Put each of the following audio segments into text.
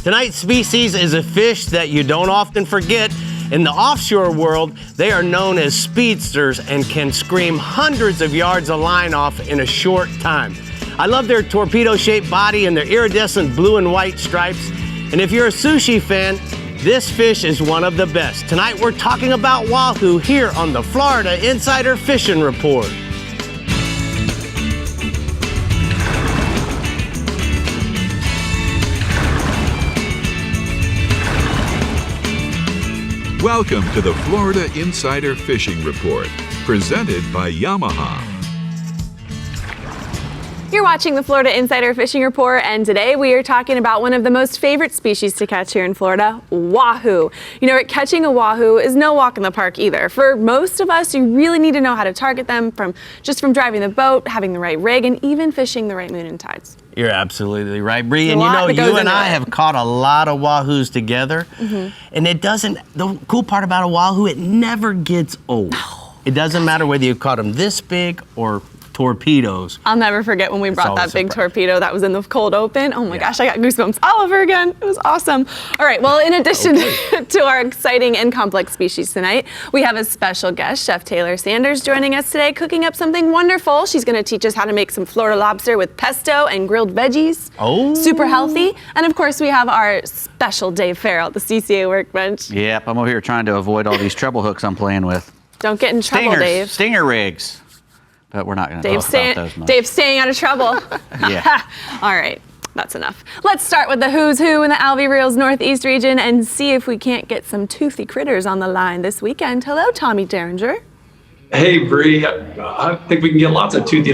Tonight's species is a fish that you don't often forget. In the offshore world, they are known as speedsters and can scream hundreds of yards of line off in a short time. I love their torpedo-shaped body and their iridescent blue and white stripes. And if you're a sushi fan, this fish is one of the best. Tonight we're talking about wahoo here on the Florida Insider Fishing Report. Welcome to the Florida Insider Fishing Report, presented by Yamaha. You're watching the Florida Insider Fishing Report, and today we are talking about one of the most favorite species to catch here in Florida, wahoo. You know, catching a wahoo is no walk in the park either. For most of us, you really need to know how to target them from driving the boat, having the right rig, and even fishing the right moon and tides. You're absolutely right, Brie. And you know, you and I have caught a lot of wahoos together, and the cool part about a wahoo, it never gets old. It doesn't matter whether you caught them this big or torpedoes. I'll never forget when we brought that big torpedo that was in the cold open. Oh my gosh, I got goosebumps all over again. It was awesome. All right, well, in addition to our exciting and complex species tonight, we have a special guest, Chef Taylor Sanders, joining us today, cooking up something wonderful. She's gonna teach us how to make some Florida lobster with pesto and grilled veggies. Oh. Super healthy. And of course, we have our special Dave Farrell at the CCA Workbench. Yep, I'm over here trying to avoid all these treble hooks I'm playing with. Don't get in trouble, Dave. Stinger rigs. But we're not going to talk about those much. Dave's staying out of trouble. Yeah. All right, that's enough. Let's start with the who's who in the Alvey Reels Northeast region and see if we can't get some toothy critters on the line this weekend. Hello, Tommy Derringer. Hey, Brie. I think we can get lots of toothy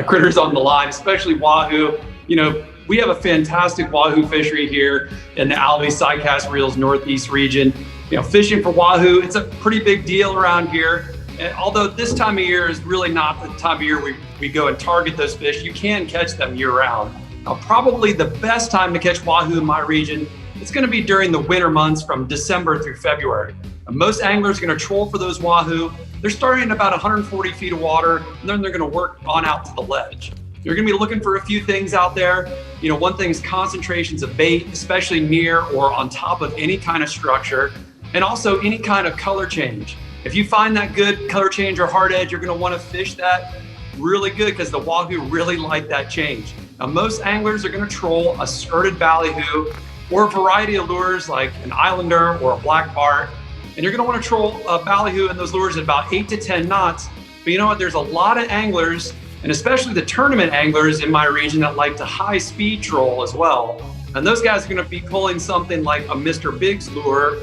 critters on the line, especially wahoo. You know, we have a fantastic wahoo fishery here in the Alvey Sidecast Reels Northeast region. You know, fishing for wahoo, it's a pretty big deal around here. And although this time of year is really not the time of year we go and target those fish, you can catch them year round. Now, probably the best time to catch wahoo in my region, it's going to be during the winter months from December through February. And most anglers are going to troll for those wahoo. They're starting at about 140 feet of water, and then they're going to work on out to the ledge. You're going to be looking for a few things out there. You know, one thing is concentrations of bait, especially near or on top of any kind of structure, and also any kind of color change. If you find that good color change or hard edge, you're going to want to fish that really good because the wahoo really like that change. Now, most anglers are going to troll a skirted ballyhoo or a variety of lures like an islander or a black bart. And you're going to want to troll a ballyhoo and those lures at about 8 to 10 knots. But you know what? There's a lot of anglers, and especially the tournament anglers in my region, that like to high speed troll as well. And those guys are going to be pulling something like a Mr. Biggs lure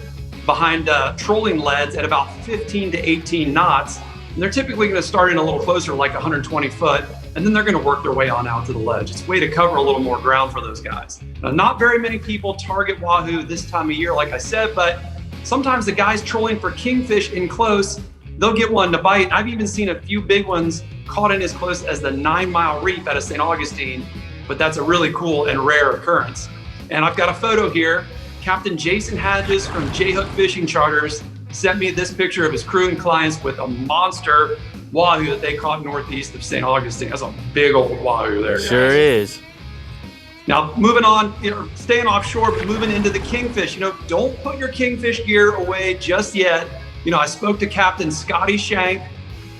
behind trolling leads at about 15 to 18 knots. And they're typically going to start in a little closer, like 120 foot, and then they're going to work their way on out to the ledge. It's a way to cover a little more ground for those guys. Now, not very many people target wahoo this time of year, like I said, but sometimes the guys trolling for kingfish in close, they'll get one to bite. I've even seen a few big ones caught in as close as the 9 Mile Reef out of St. Augustine, but that's a really cool and rare occurrence. And I've got a photo here. Captain Jason Hadges from J-Hook Fishing Charters sent me this picture of his crew and clients with a monster wahoo that they caught northeast of St. Augustine. That's a big old wahoo there, guys. Sure is. Now, moving on, staying offshore, but moving into the kingfish, don't put your kingfish gear away just yet. I spoke to Captain Scotty Shank,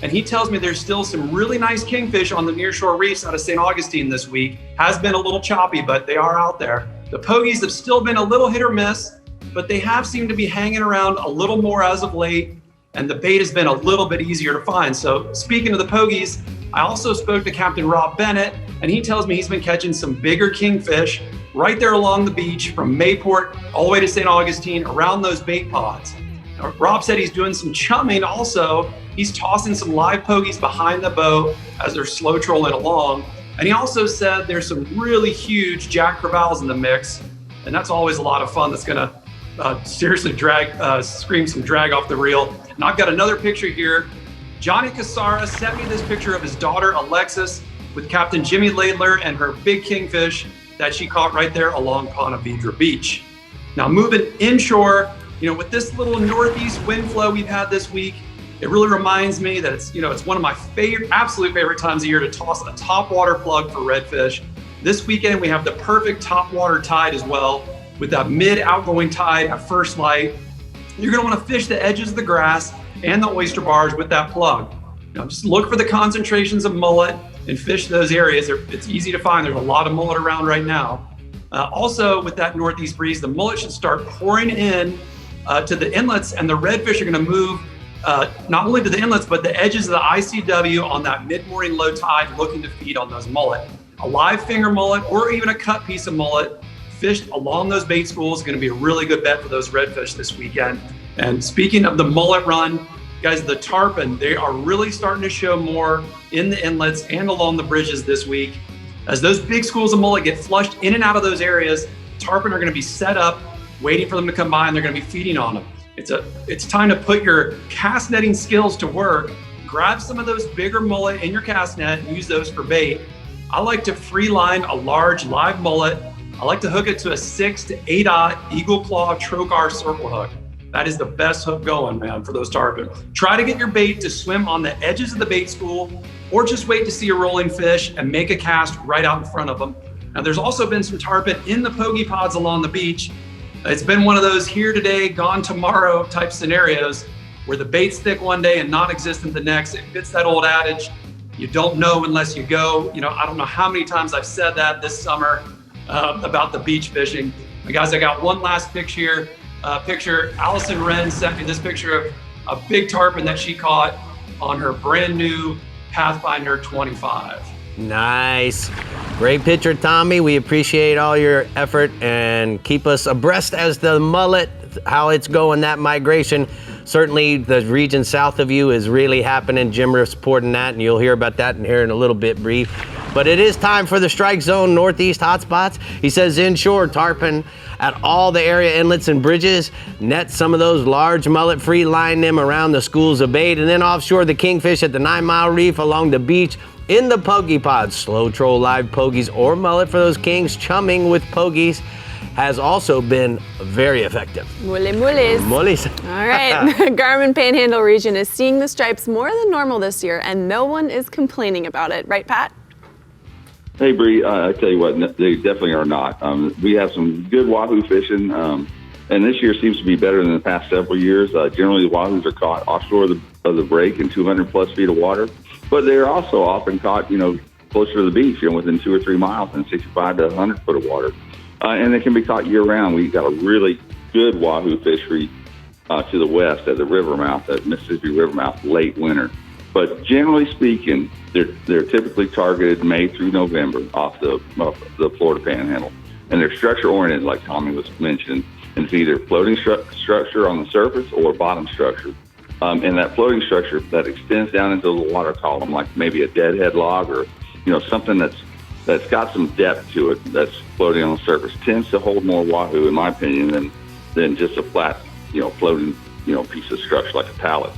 and he tells me there's still some really nice kingfish on the nearshore reefs out of St. Augustine this week. Has been a little choppy, but they are out there. The pogies have still been a little hit or miss, but they have seemed to be hanging around a little more as of late, and the bait has been a little bit easier to find. So speaking of the pogies, I also spoke to Captain Rob Bennett, and he tells me he's been catching some bigger kingfish right there along the beach from Mayport all the way to St. Augustine around those bait pods. Now, Rob said he's doing some chumming also. He's tossing some live pogies behind the boat as they're slow trolling along. And he also said there's some really huge jack crevalles in the mix, and that's always a lot of fun. That's gonna seriously scream some drag off the reel. And I've got another picture here. Johnny Casara sent me this picture of his daughter Alexis with Captain Jimmy Laidler and her big kingfish that she caught right there along Ponte Vedra Beach. Now moving inshore, with this little northeast wind flow we've had this week, it really reminds me that it's one of my absolute favorite times of year to toss a topwater plug for redfish. This weekend we have the perfect topwater tide as well. with that mid-outgoing tide at first light. You're gonna wanna fish the edges of the grass and the oyster bars with that plug. Now just look for the concentrations of mullet and fish those areas. It's easy to find. There's a lot of mullet around right now. Also, with that northeast breeze, the mullet should start pouring in to the inlets, and the redfish are gonna move not only to the inlets, but the edges of the ICW on that mid-morning low tide, looking to feed on those mullet. A live finger mullet or even a cut piece of mullet fished along those bait schools is gonna be a really good bet for those redfish this weekend. And speaking of the mullet run, guys, the tarpon, they are really starting to show more in the inlets and along the bridges this week. As those big schools of mullet get flushed in and out of those areas, tarpon are gonna be set up, waiting for them to come by, and they're gonna be feeding on them. It's time to put your cast netting skills to work. Grab some of those bigger mullet in your cast net and use those for bait. I like to free line a large live mullet. I like to hook it to a 6 to 8/0 Eagle Claw Trocar circle hook. That is the best hook going, man, for those tarpon. Try to get your bait to swim on the edges of the bait school, or just wait to see a rolling fish and make a cast right out in front of them. Now, there's also been some tarpon in the pogey pods along the beach. It's been one of those here today, gone tomorrow type scenarios where the bait's thick one day and non-existent the next. It fits that old adage, you don't know unless you go. You know, I don't know how many times I've said that this summer about the beach fishing. And guys, I got one last picture here. Allison Wren sent me this picture of a big tarpon that she caught on her brand new Pathfinder 25. Nice. Great picture, Tommy. We appreciate all your effort, and keep us abreast as the mullet, how it's going, that migration. Certainly the region south of you is really happening. Jim is supporting that, and you'll hear about that here in a little bit, Brie. But it is time for the strike zone northeast hotspots. He says inshore tarpon at all the area inlets and bridges. Net some of those large mullet, free line them around the schools of bait, and then offshore the kingfish at the 9 Mile Reef along the beach. In the pogey pods, slow troll live pogies or mullet for those kings. Chumming with pogies has also been very effective. Mullies. All right, the Garmin Panhandle region is seeing the stripes more than normal this year, and no one is complaining about it. Right, Pat? Hey, Brie, I tell you what, they definitely are not. We have some good wahoo fishing, and this year seems to be better than the past several years. Generally, the wahoos are caught offshore of the break in 200 plus feet of water, but they're also often caught, closer to the beach, within 2 or 3 miles in 65 to 100 foot of water. And they can be caught year round. We've got a really good wahoo fishery to the west at the river mouth, at Mississippi River mouth, late winter. But generally speaking, they're typically targeted May through November off the Florida Panhandle. And they're structure oriented, like Tommy was mentioning. And it's either floating structure on the surface or bottom structure. And that floating structure that extends down into the water column, like maybe a deadhead log or, something that's got some depth to it that's floating on the surface, tends to hold more wahoo, in my opinion, than just a flat, floating, piece of structure like a pallet.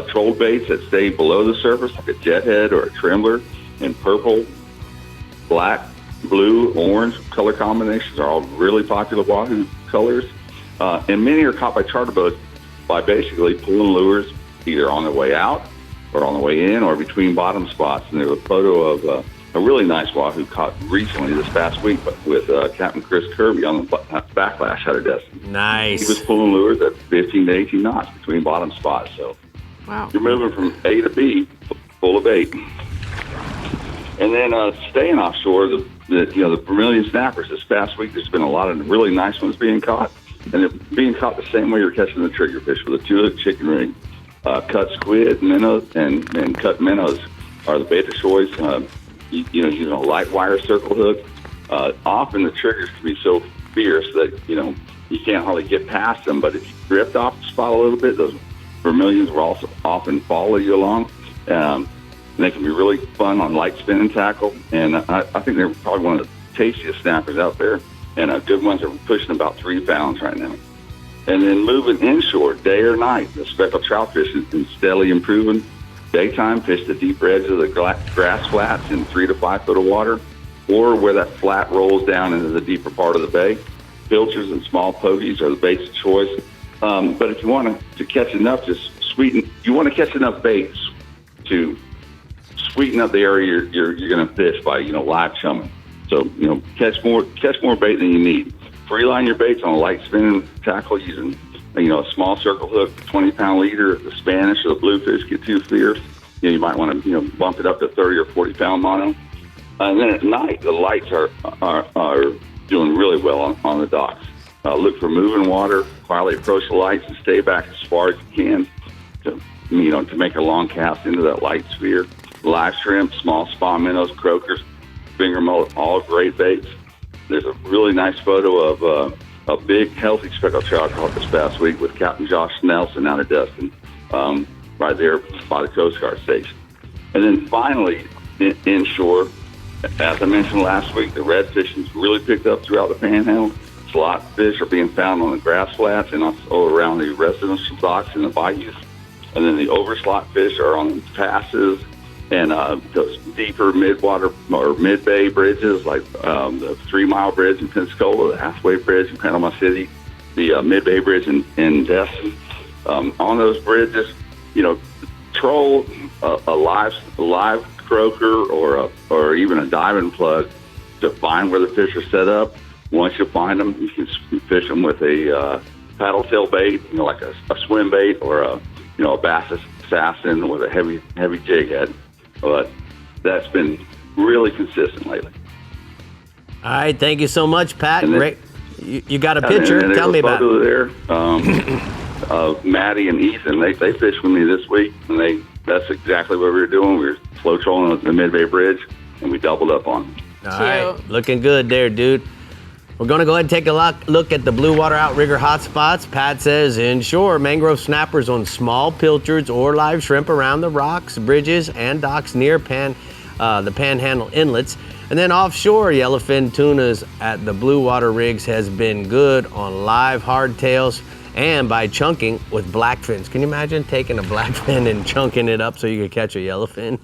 Troll baits that stay below the surface, like a jethead or a trembler, in purple, black, blue, orange color combinations are all really popular wahoo colors. And many are caught by charter boats by basically pulling lures either on their way out or on the way in or between bottom spots. And there's a photo of a really nice wahoo caught recently this past week with Captain Chris Kirby on the Backlash out of Destiny. Nice. He was pulling lures at 15 to 18 knots between bottom spots. So wow. You're moving from A to B full of bait. And then staying offshore, the Vermilion snappers this past week, there's been a lot of really nice ones being caught. And they're being caught the same way you're catching the triggerfish with a 2-hook chicken ring. Cut squid, minnows, and cut minnows are the bait of choice. Using a light wire circle hook. Often the triggers can be so fierce that, you can't hardly get past them. But if you drift off the spot a little bit, those vermilions will also often follow you along. And they can be really fun on light spinning tackle. And I think they're probably one of the tastiest snappers out there. And good ones are pushing about 3 pounds right now. And then moving inshore, day or night, the speckled trout fish has been steadily improving. Daytime, fish the deeper edge of the grass flats in 3 to 5 foot of water, or where that flat rolls down into the deeper part of the bay. Pilchers and small pogies are the baits of choice. But if you want to catch enough, you want to catch enough baits to sweeten up the area you're going to fish by, live chumming. So, catch more bait than you need. free line your baits on a light spinning tackle using, a small circle hook, 20-pound leader. If the Spanish or the bluefish get too fierce, you might want to, bump it up to 30 or 40-pound mono. And then at night, the lights are doing really well on the docks. Look for moving water, quietly approach the lights, and stay back as far as you can to make a long cast into that light sphere. Live shrimp, small spot minnows, croakers, finger mullet, all great baits. There's a really nice photo of a big, healthy speckled trout caught this past week with Captain Josh Nelson out of Destin, right there by the Coast Guard station. And then finally, inshore, as I mentioned last week, the red fishing's really picked up throughout the Panhandle. Slot fish are being found on the grass flats and also around the residential docks and the bayous. And then the overslot fish are on the passes and those deeper mid-water or mid-bay bridges like the 3 Mile Bridge in Pensacola, the Halfway Bridge in Panama City, the mid-bay bridge in Destin. On those bridges, troll a live croaker or even a diving plug to find where the fish are set up. Once you find them, you can fish them with a paddle tail bait, like a swim bait or a bass assassin with a heavy jig head. But that's been really consistent lately. All right, thank you so much, Pat. Then, great. You got a picture. Tell me about it. There. Maddie and Ethan, they fished with me this week, and that's exactly what we were doing. We were slow trolling the Mid-Bay Bridge, and we doubled up on them. All right, looking good there, dude. We're going to go ahead and take a look at the blue water outrigger hotspots. Pat says inshore, mangrove snappers on small pilchards or live shrimp around the rocks, bridges, and docks near the Panhandle inlets. And then offshore, yellowfin tunas at the blue water rigs has been good on live hardtails and by chunking with blackfins. Can you imagine taking a blackfin and chunking it up so you could catch a yellowfin?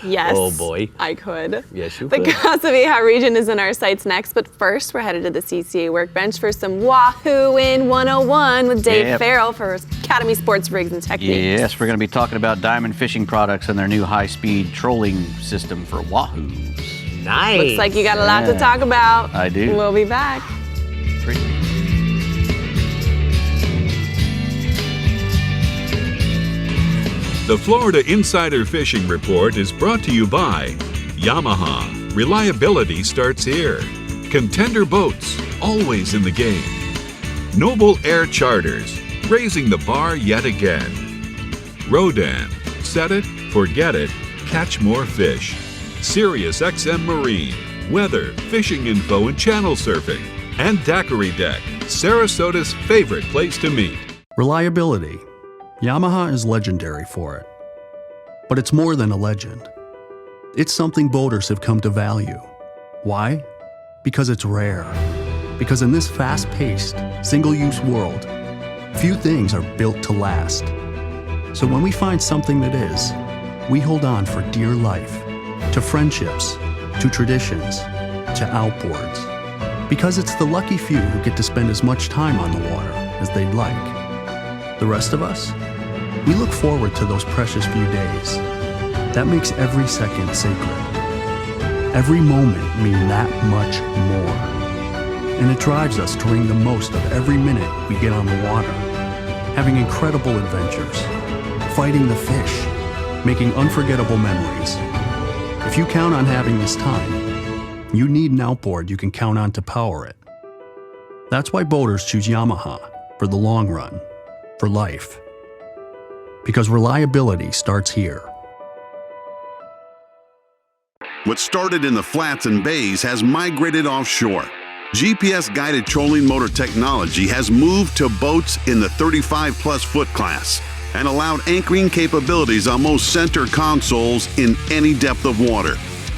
Yes. Oh boy. I could. Yes, you could. The Casa Vieja region is in our sights next, but first we're headed to the CCA Workbench for some Wahoo in 101 with Dave Farrell for Academy Sports Rigs and Techniques. Yes, we're going to be talking about diamond fishing products and their new high-speed trolling system for Wahoos. Nice. Looks like you got a lot to talk about. I do. We'll be back. The Florida Insider Fishing Report is brought to you by Yamaha. Reliability starts here. Contender Boats, always in the game. Noble Air Charters, raising the bar yet again. Rodan, set it, forget it, catch more fish. Sirius XM Marine, weather, fishing info, and channel surfing. And Daiquiri Deck, Sarasota's favorite place to meet. Reliability. Yamaha is legendary for it. But it's more than a legend. It's something boaters have come to value. Why? Because it's rare. Because in this fast-paced, single-use world, few things are built to last. So when we find something that is, we hold on for dear life, to friendships, to traditions, to outboards. Because it's the lucky few who get to spend as much time on the water as they'd like. The rest of us, we look forward to those precious few days. That makes every second sacred. Every moment mean that much more. And it drives us to wring the most of every minute we get on the water, having incredible adventures, fighting the fish, making unforgettable memories. If you count on having this time, you need an outboard you can count on to power it. That's why boaters choose Yamaha for the long run. For life. Because reliability starts here. What started in the flats and bays has migrated offshore. GPS-guided trolling motor technology has moved to boats in the 35-plus foot class and allowed anchoring capabilities on most center consoles in any depth of water.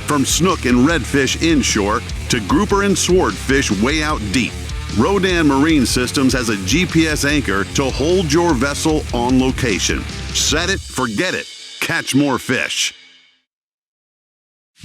From snook and redfish inshore to grouper and swordfish way out deep. Rodan Marine Systems has a GPS anchor to hold your vessel on location. Set it, forget it, catch more fish.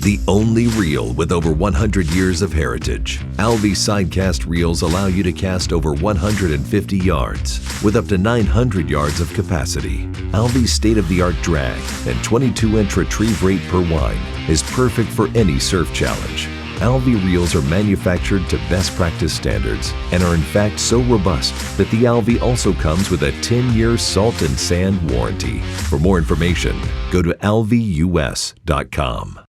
The only reel with over 100 years of heritage. Alvi Sidecast reels allow you to cast over 150 yards with up to 900 yards of capacity. Alvi's state-of-the-art drag and 22-inch retrieve rate per wine is perfect for any surf challenge. Alvi reels are manufactured to best practice standards and are in fact so robust that the Alvi also comes with a 10-year salt and sand warranty. For more information, go to alvius.com.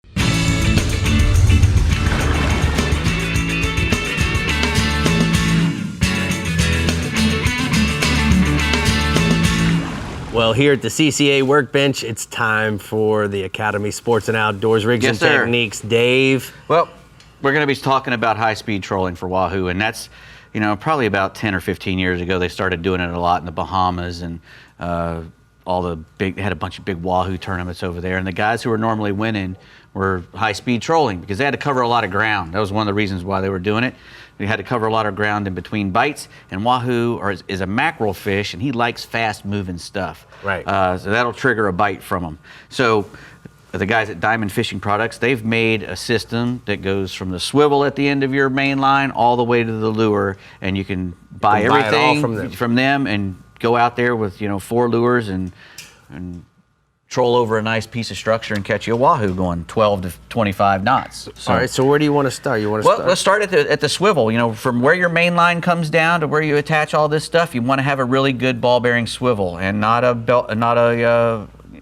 Well, here at the CCA Workbench, it's time for the Academy Sports and Outdoors Rigs and Techniques. Dave. Well, we're going to be talking about high-speed trolling for wahoo, and that's, probably about 10 or 15 years ago, they started doing it a lot in the Bahamas, and they had a bunch of big wahoo tournaments over there, and the guys who were normally winning were high-speed trolling because they had to cover a lot of ground. That was one of the reasons why they were doing it. They had to cover a lot of ground in between bites, and wahoo is a mackerel fish, and he likes fast-moving stuff. Right. So that'll trigger a bite from him. So the guys at Diamond Fishing Products, they've made a system that goes from the swivel at the end of your main line all the way to the lure, and you can buy everything from them and go out there with 4 lures and troll over a nice piece of structure and catch you a wahoo going 12 to 25 knots. So, all right, so where do you want to start? Let's start at the swivel. From where your main line comes down to where you attach all this stuff, you want to have a really good ball bearing swivel and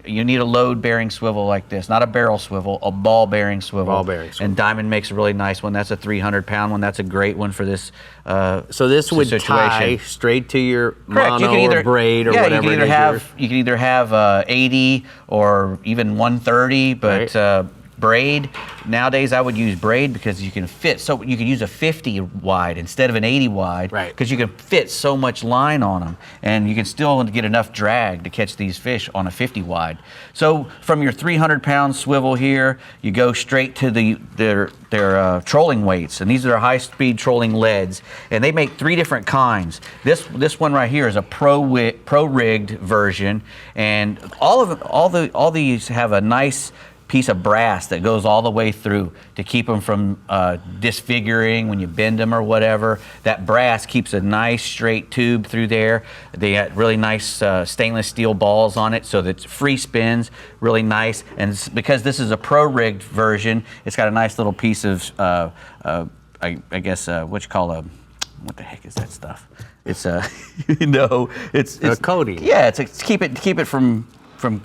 you need a load bearing swivel like this, not a barrel swivel, a ball bearing swivel. Ball bearing swivel. And Diamond makes a really nice one. That's a 300-pound one. That's a great one for this so this would situation. Tie straight to your Correct. mono or braid or whatever you can either have 80 or even 130, but right. Braid, nowadays I would use braid because you can fit, so you can use a 50 wide instead of an 80 wide, right? Because you can fit so much line on them, and you can still get enough drag to catch these fish on a 50 wide. So from your 300-pound swivel here, you go straight to their trolling weights, and these are high-speed trolling leads, and they make 3 different kinds. This one right here is a pro-rigged version, and all these have a nice piece of brass that goes all the way through to keep them from disfiguring when you bend them or whatever. That brass keeps a nice straight tube through there. They got really nice stainless steel balls on it so that it free spins really nice. And because this is a pro-rigged version, it's got a nice little piece of, I guess, what you call what the heck is that stuff? It's it's a coating. Yeah, it's keep it from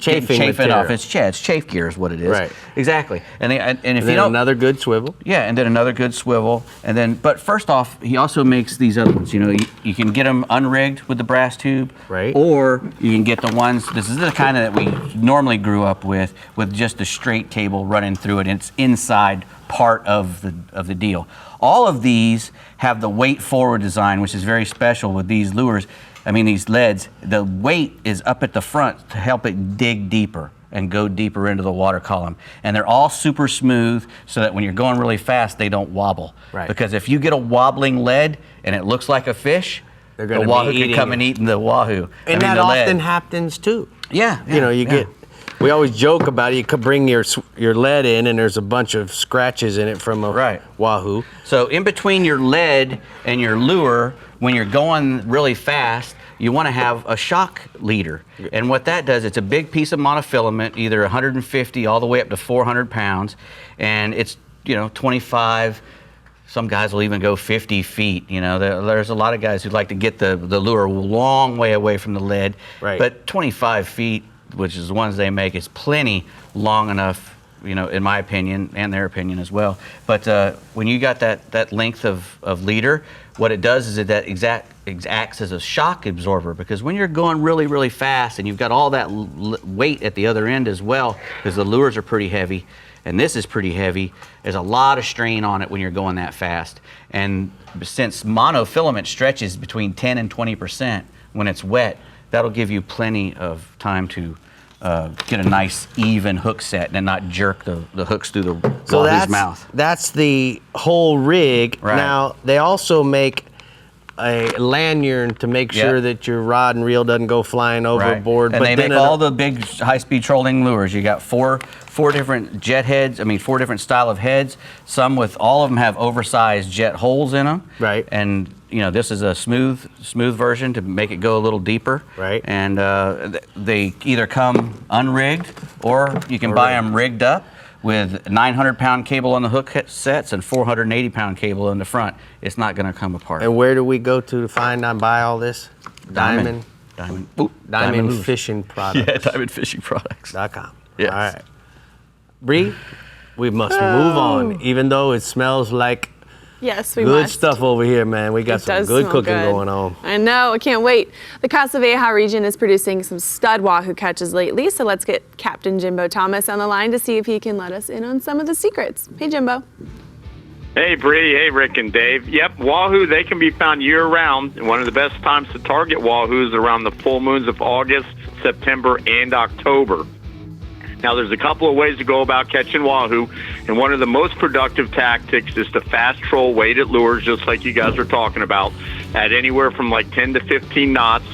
chafing off. It's chafe gear is what it is. Right. Exactly. And if you don't, another good swivel. Yeah, and then another good swivel. And then, but first off, he also makes these other ones. You can get them unrigged with the brass tube. Right. Or you can get the ones, this is the kind that we normally grew up with just a straight cable running through it, and it's inside part of the deal. All of these have the weight forward design, which is very special with these lures. These leads, the weight is up at the front to help it dig deeper and go deeper into the water column. And they're all super smooth so that when you're going really fast, they don't wobble. Right. Because if you get a wobbling lead and it looks like a fish, the wahoo could come and eat the wahoo. And that often happens too. Yeah. We always joke about it. You could bring your lead in and there's a bunch of scratches in it from a wahoo. So in between your lead and your lure, when you're going really fast, you want to have a shock leader. And what that does, it's a big piece of monofilament, either 150 all the way up to 400 pounds. And it's, 25, some guys will even go 50 feet. There's a lot of guys who like to get the lure a long way away from the lead. Right. But 25 feet, which is the ones they make, is plenty long enough, in my opinion, and their opinion as well. But when you got that length of leader, what it does is that acts as a shock absorber, because when you're going really, really fast and you've got all that weight at the other end as well, because the lures are pretty heavy, and this is pretty heavy, there's a lot of strain on it when you're going that fast. And since monofilament stretches between 10 and 20% when it's wet, that'll give you plenty of time to get a nice even hook set and not jerk the hooks through the wahoo's mouth. That's the whole rig. Right. Now, they also make a lanyard to make sure that your rod and reel doesn't go flying overboard. And but they make all the big high-speed trolling lures. You got four different jet heads, 4 different style of heads. All of them have oversized jet holes in them. Right. And this is a smooth version to make it go a little deeper. Right. And they either come unrigged or you can buy them rigged up. with 900-pound cable on the hook sets and 480-pound cable in the front, it's not going to come apart. And where do we go to find and buy all this? Diamond Diamond Fishing Products. Yeah, Diamond Fishing Products.com. Yes. All right. Bree, we must move on, even though it smells like yes, we good must. stuff over here, man. We got some good cooking going on. I know, I can't wait. The Casa Vieja region is producing some stud wahoo catches lately, so let's get Captain Jimbo Thomas on the line to see if he can let us in on some of the secrets. Hey, Jimbo. Hey, Bree. Hey, Rick and Dave. Yep, wahoo, they can be found year-round. And one of the best times to target wahoo is around the full moons of August, September, and October. Now, there's a couple of ways to go about catching wahoo, and one of the most productive tactics is to fast troll weighted lures, just like you guys are talking about, at anywhere from like 10 to 15 knots,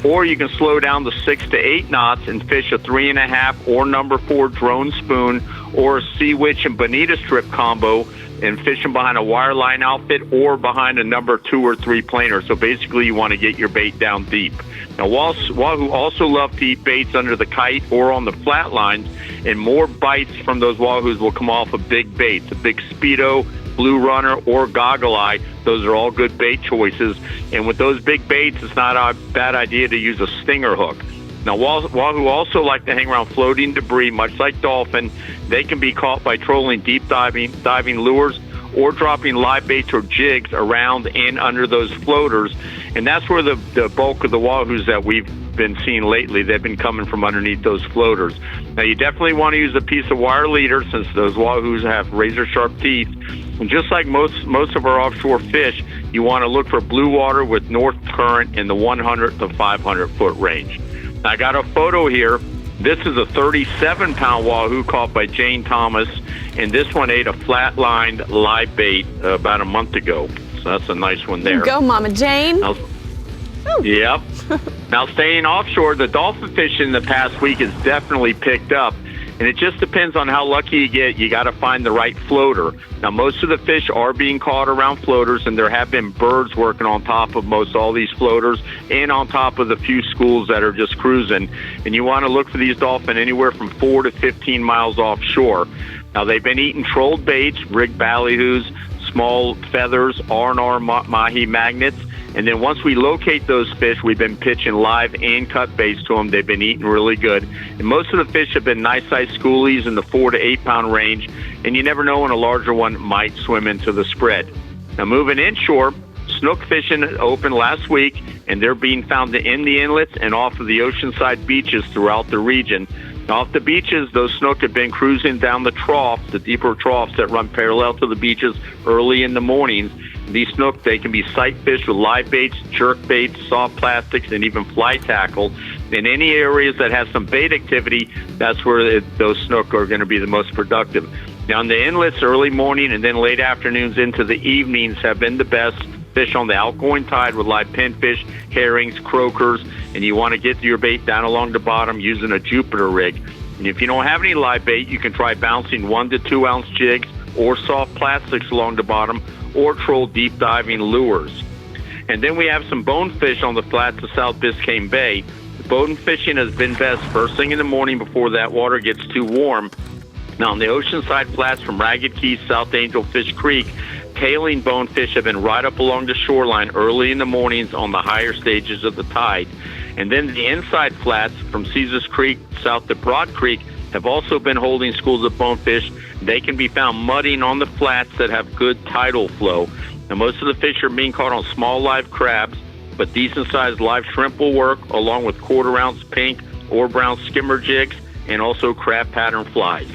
or you can slow down to 6 to 8 knots and fish a 3.5 or number 4 drone spoon or a sea witch and bonita strip combo and fish them behind a wireline outfit or behind a number 2 or 3 planer. So basically, you want to get your bait down deep. Now, wahoo also love to eat baits under the kite or on the flat lines, and more bites from those wahoos will come off of big baits, a big Speedo, Blue Runner, or Goggle Eye. Those are all good bait choices. And with those big baits, it's not a bad idea to use a stinger hook. Now, wahoo also like to hang around floating debris, much like dolphin. They can be caught by trolling deep diving lures or dropping live baits or jigs around and under those floaters. And that's where the bulk of the wahoos that we've been seeing lately, they've been coming from underneath those floaters. Now, you definitely want to use a piece of wire leader since those wahoos have razor-sharp teeth. And just like most of our offshore fish, you want to look for blue water with north current in the 100 to 500-foot range. Now, I got a photo here. This is a 37-pound wahoo caught by Jane Thomas, and this one ate a flat-lined live bait about a month ago. So that's a nice one there. Go, Mama Jane. Yep. Now, staying offshore, the dolphin fishing the past week has definitely picked up, and it just depends on how lucky you get. You got to find the right floater. Now, most of the fish are being caught around floaters, and there have been birds working on top of most all these floaters and on top of the few schools that are just cruising. And you want to look for these dolphin anywhere from 4 to 15 miles offshore. Now, they've been eating trolled baits, rigged ballyhoos, small feathers, R&R mahi magnets. And then once we locate those fish, we've been pitching live and cut baits to them. They've been eating really good. And most of the fish have been nice-sized schoolies in the 4 to 8 pound range. And you never know when a larger one might swim into the spread. Now, moving inshore, snook fishing opened last week, and they're being found in the inlets and off of the oceanside beaches throughout the region. Now, off the beaches, those snook have been cruising down the troughs, the deeper troughs that run parallel to the beaches early in the mornings. These snook, they can be sight fish with live baits, jerk baits, soft plastics, and even fly tackle. In any areas that have some bait activity, that's where those snook are going to be the most productive. Now, in the inlets, early morning and then late afternoons into the evenings have been the best. Fish on the outgoing tide with live pinfish, herrings, croakers, and you want to get your bait down along the bottom using a Jupiter rig. And if you don't have any live bait, you can try bouncing 1 to 2 ounce jigs or soft plastics along the bottom, or troll deep diving lures. And then we have some bonefish on the flats of South Biscayne Bay. Bone fishing has been best first thing in the morning before that water gets too warm. Now, on the oceanside flats from Ragged Key, South Angel Fish Creek, tailing bonefish have been right up along the shoreline early in the mornings on the higher stages of the tide. And then the inside flats from Caesars Creek south to Broad Creek have also been holding schools of bonefish. They can be found mudding on the flats that have good tidal flow. Now, most of the fish are being caught on small live crabs, but decent-sized live shrimp will work, along with quarter-ounce pink or brown skimmer jigs, and also crab pattern flies.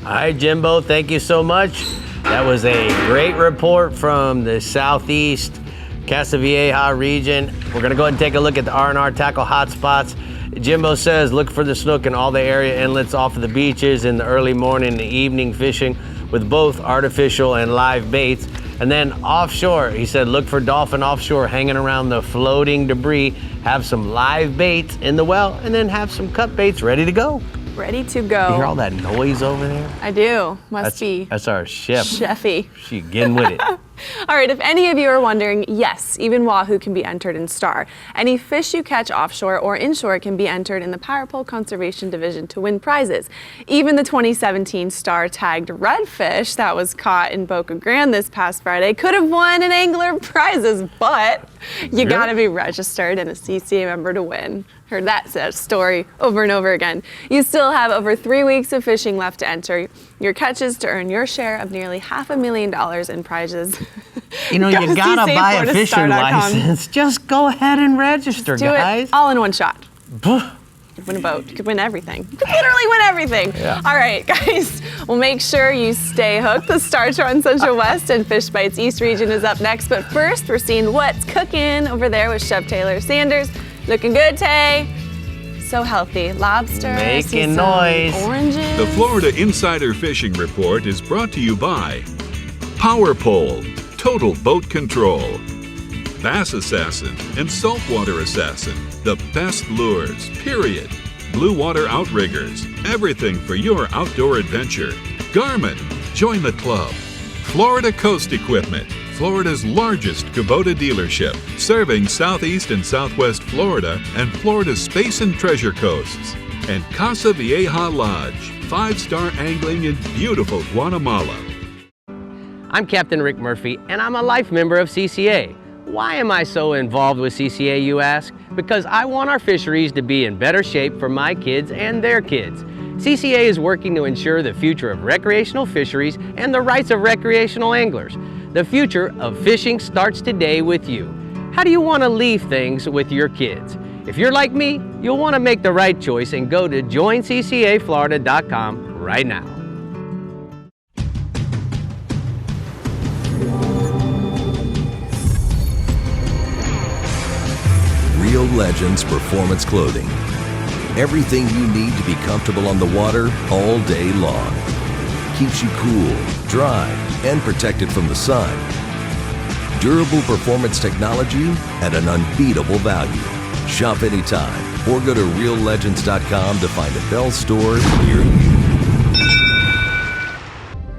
All right, Jimbo, thank you so much. That was a great report from the southeast Casa Vieja region. We're going to go ahead and take a look at the R&R tackle hotspots. Jimbo says look for the snook in all the area inlets off of the beaches in the early morning and evening fishing with both artificial and live baits. And then offshore, he said look for dolphin offshore hanging around the floating debris, have some live baits in the well, and then have some cut baits ready to go. Ready to go. You hear all that noise over there? I do. Must be. That's our chef. Chefy. She getting with it. All right, if any of you are wondering, yes, even wahoo can be entered in STAR. Any fish you catch offshore or inshore can be entered in the Power Pole Conservation Division to win prizes. Even the 2017 STAR tagged redfish that was caught in Boca Grande this past Friday could have won an angler prizes, but you gotta be registered and a CCA member to win. Heard that story over and over again. You still have over 3 weeks of fishing left to enter your catches to earn your share of nearly $500,000 in prizes. You know, you gotta buy a fishing license. Just go ahead and register, do guys. It all in one shot. You could win a boat. You could win everything. You could literally win everything. Yeah. All right, guys. Well, make sure you stay hooked. The Star Trek Central West and Fish Bites East region is up next. But first, we're seeing what's cooking over there with Chef Taylor Sanders. Looking good, Tay. So healthy. Lobster. Making noise. Oranges. The Florida Insider Fishing Report is brought to you by Power Pole, Total Boat Control, Bass Assassin and Saltwater Assassin, the best lures, period. Blue Water Outriggers, everything for your outdoor adventure. Garmin, join the club. Florida Coast Equipment, Florida's largest Kubota dealership, serving Southeast and Southwest Florida and Florida's Space and Treasure Coasts. And Casa Vieja Lodge, 5-star angling in beautiful Guatemala. I'm Captain Rick Murphy, and I'm a life member of CCA. Why am I so involved with CCA, you ask? Because I want our fisheries to be in better shape for my kids and their kids. CCA is working to ensure the future of recreational fisheries and the rights of recreational anglers. The future of fishing starts today with you. How do you want to leave things with your kids? If you're like me, you'll want to make the right choice and go to joinccaflorida.com right now. Real Legends Performance Clothing. Everything you need to be comfortable on the water all day long. Keeps you cool, dry, and protected from the sun. Durable performance technology at an unbeatable value. Shop anytime or go to reallegends.com to find a Bell store near you.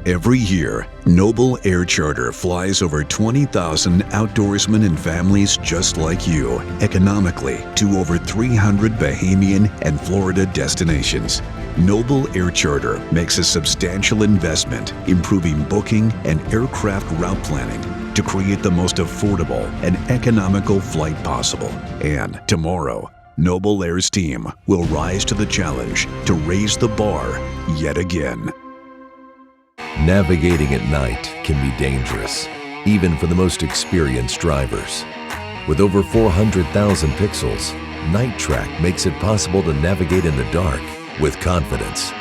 Every year, Noble Air Charter flies over 20,000 outdoorsmen and families just like you economically to over 300 Bahamian and Florida destinations. Noble Air Charter makes a substantial investment improving booking and aircraft route planning to create the most affordable and economical flight possible. And tomorrow, Noble Air's team will rise to the challenge to raise the bar yet again. Navigating at night can be dangerous, even for the most experienced drivers. With over 400,000 pixels, Night Track makes it possible to navigate in the dark with confidence.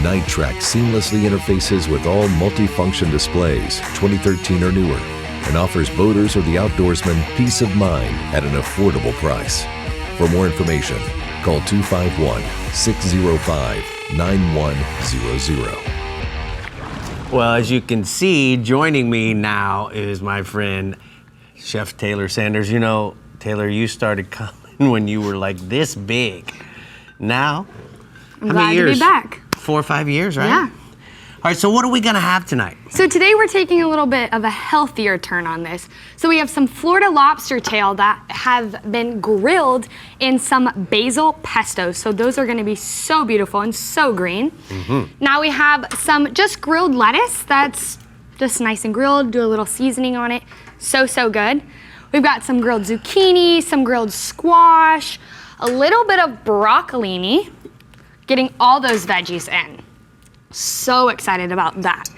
Night Track seamlessly interfaces with all multifunction displays, 2013 or newer, and offers boaters or the outdoorsman peace of mind at an affordable price. For more information, call 251-605-9100. Well, as you can see, joining me now is my friend, Chef Taylor Sanders. You know, Taylor, you started coming when you were like this big. Now, I'm glad to be back. 4 or 5 years, right? Yeah. All right, so what are we gonna have tonight? So today we're taking a little bit of a healthier turn on this. So we have some Florida lobster tail that have been grilled in some basil pesto. So those are gonna be so beautiful and so green. Now we have some just grilled lettuce that's just nice and grilled, do a little seasoning on it. So good. We've got some grilled zucchini, some grilled squash, a little bit of broccolini, getting all those veggies in. So excited about that.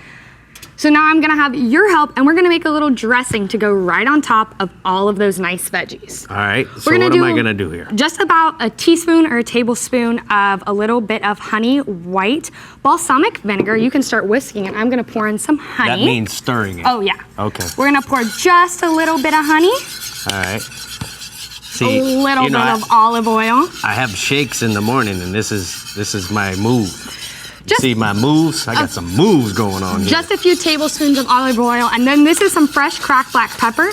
So now I'm gonna have your help and we're gonna make a little dressing to go right on top of all of those nice veggies. All right, so what am I gonna do here? Just about a teaspoon or a tablespoon of a little bit of honey white balsamic vinegar. You can start whisking it. I'm gonna pour in some honey. That means stirring it. Oh yeah. Okay. We're gonna pour just a little bit of honey. All right. See, a little bit of olive oil. I have shakes in the morning and this is my move. See my moves? I got some moves going on here. Just a few tablespoons of olive oil, and then this is some fresh cracked black pepper.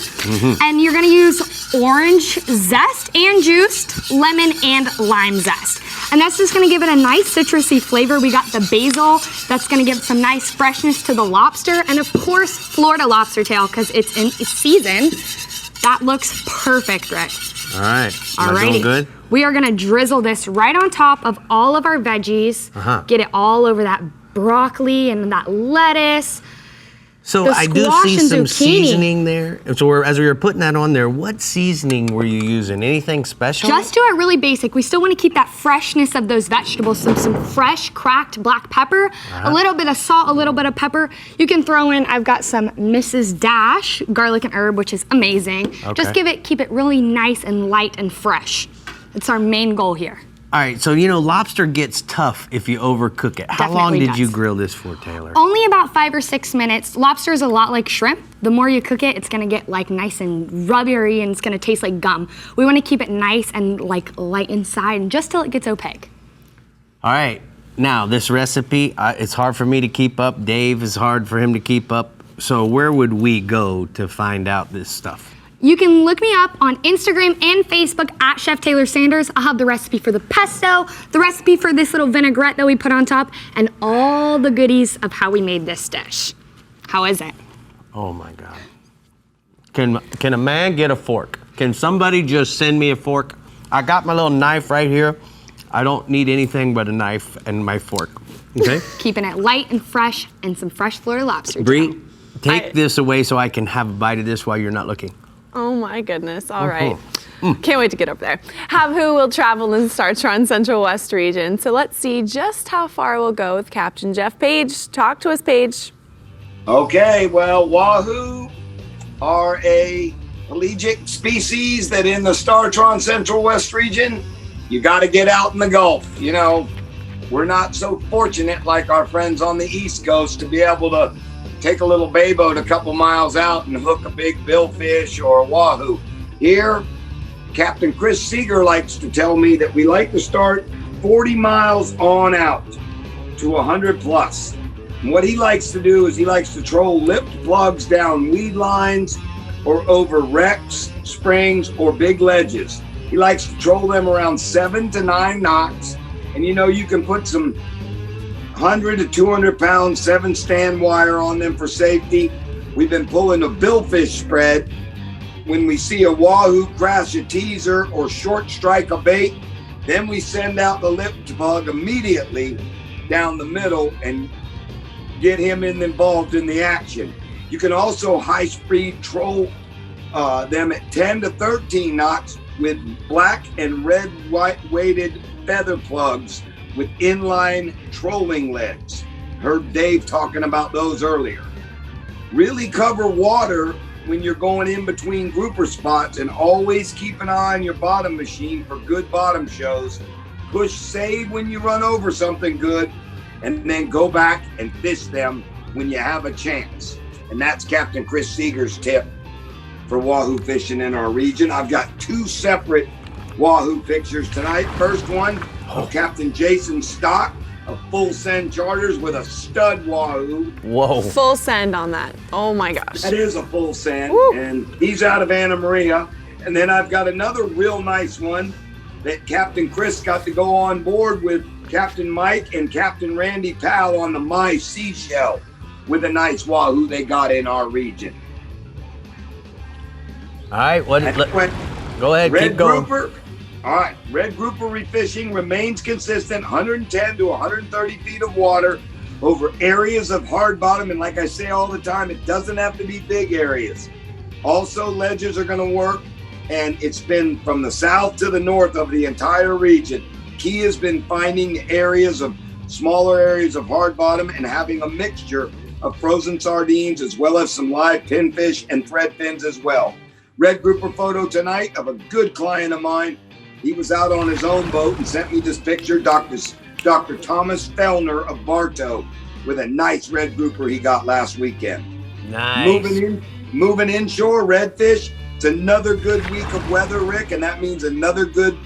And you're gonna use orange zest and juiced, lemon and lime zest. And that's just gonna give it a nice citrusy flavor. We got the basil, that's gonna give some nice freshness to the lobster, and of course, Florida lobster tail, because it's in season. That looks perfect, Rick. All right. Am I doing good? We are gonna drizzle this right on top of all of our veggies. Get it all over that broccoli and that lettuce. So I do see some seasoning there. So as we were putting that on there, what seasoning were you using? Anything special? Just do it really basic. We still want to keep that freshness of those vegetables. Some fresh cracked black pepper, a little bit of salt, a little bit of pepper. You can throw in, I've got some Mrs. Dash garlic and herb, which is amazing. Just keep it really nice and light and fresh. It's our main goal here. All right, so lobster gets tough if you overcook it. How long did you grill this for, Taylor? Only about 5 or 6 minutes. Lobster is a lot like shrimp. The more you cook it, it's gonna get like nice and rubbery and it's gonna taste like gum. We wanna keep it nice and like light inside and just till it gets opaque. All right, now this recipe, it's hard for me to keep up. Dave, is hard for him to keep up. So where would we go to find out this stuff? You can look me up on Instagram and Facebook at Chef Taylor Sanders. I'll have the recipe for the pesto, the recipe for this little vinaigrette that we put on top, and all the goodies of how we made this dish. How is it? Oh my God. Can a man get a fork? Can somebody just send me a fork? I got my little knife right here. I don't need anything but a knife and my fork, okay? Keeping it light and fresh and some fresh Florida lobster. Brie, take this away so I can have a bite of this while you're not looking. Oh my goodness, all right. Can't wait to get up there. Who will travel in the Startron Central West region. So let's see just how far we'll go with Captain Jeff Page. Talk to us, Page. Okay, well, wahoo are a pelagic species that in the Startron Central West region, you got to get out in the Gulf. We're not so fortunate like our friends on the East Coast to be able to take a little bay boat a couple miles out and hook a big billfish or a wahoo. Here, Captain Chris Seeger likes to tell me that we like to start 40 miles on out to 100 plus. And what he likes to do is he likes to troll lipped plugs down weed lines or over wrecks, springs, or big ledges. He likes to troll them around 7 to 9 knots. And you can put some 100 to 200 pound 7-stand wire on them for safety. We've been pulling a billfish spread. When we see a wahoo crash a teaser or short strike a bait, then we send out the lip plug immediately down the middle and get him involved in the action. You can also high speed troll them at 10 to 13 knots with black and red white weighted feather plugs with inline trolling leads. Heard Dave talking about those earlier. Really cover water when you're going in between grouper spots and always keep an eye on your bottom machine for good bottom shows. Push save when you run over something good and then go back and fish them when you have a chance. And that's Captain Chris Seeger's tip for wahoo fishing in our region. I've got 2 separate wahoo pictures tonight. First one of Captain Jason Stock of Full Send Charters with a stud wahoo. Whoa. Full send on that. Oh my gosh. That is a full send. Woo. And he's out of Anna Maria. And then I've got another real nice one that Captain Chris got to go on board with Captain Mike and Captain Randy Powell on the My Seashell with a nice wahoo they got in our region. All right, go ahead, Red keep going. Grouper. All right, red grouper refishing remains consistent, 110 to 130 feet of water over areas of hard bottom. And like I say all the time, it doesn't have to be big areas. Also, ledges are going to work. And it's been from the south to the north of the entire region. Key has been finding areas of smaller areas of hard bottom and having a mixture of frozen sardines as well as some live pinfish and thread fins as well. Red grouper photo tonight of a good client of mine. He was out on his own boat and sent me this picture, Dr. Thomas Fellner of Bartow, with a nice red grouper he got last weekend. Nice. Moving inshore, redfish. It's another good week of weather, Rick, and that means another good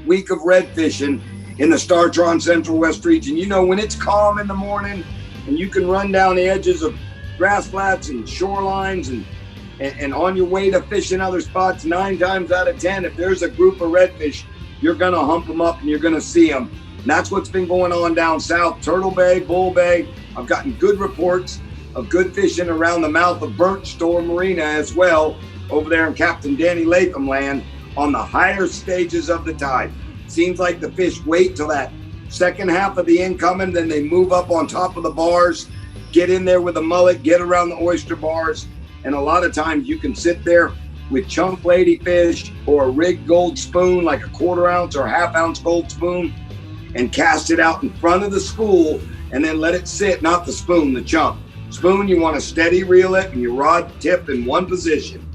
week of red fishing in the Startron Central West region. When it's calm in the morning and you can run down the edges of grass flats and shorelines And on your way to fishing other spots, 9 times out of 10, if there's a group of redfish, you're going to hump them up and you're going to see them. And that's what's been going on down south, Turtle Bay, Bull Bay. I've gotten good reports of good fishing around the mouth of Burnt Store Marina as well, over there in Captain Danny Latham land on the higher stages of the tide. Seems like the fish wait till that second half of the incoming, then they move up on top of the bars, get in there with a mullet, get around the oyster bars. And a lot of times you can sit there with chunk ladyfish or a rigged gold spoon, like a 1/4 ounce or 1/2 ounce gold spoon, and cast it out in front of the school and then let it sit, not the spoon, the chunk. Spoon, you want to steady reel it and your rod tip in one position.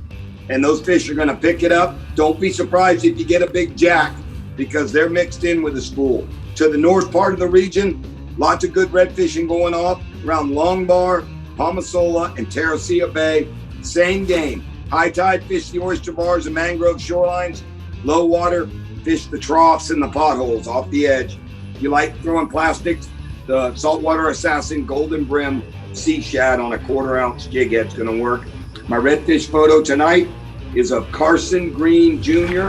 And those fish are going to pick it up. Don't be surprised if you get a big jack, because they're mixed in with the school. To the north part of the region, lots of good red fishing going on around Long Bar, Palmasola, and Terracea Bay. Same game. High tide, fish the oyster bars and mangrove shorelines. Low water, fish the troughs and the potholes off the edge. You like throwing plastics, the saltwater assassin golden brim sea shad on a 1/4 ounce jig head's going to work. My redfish photo tonight is of Carson Green Jr.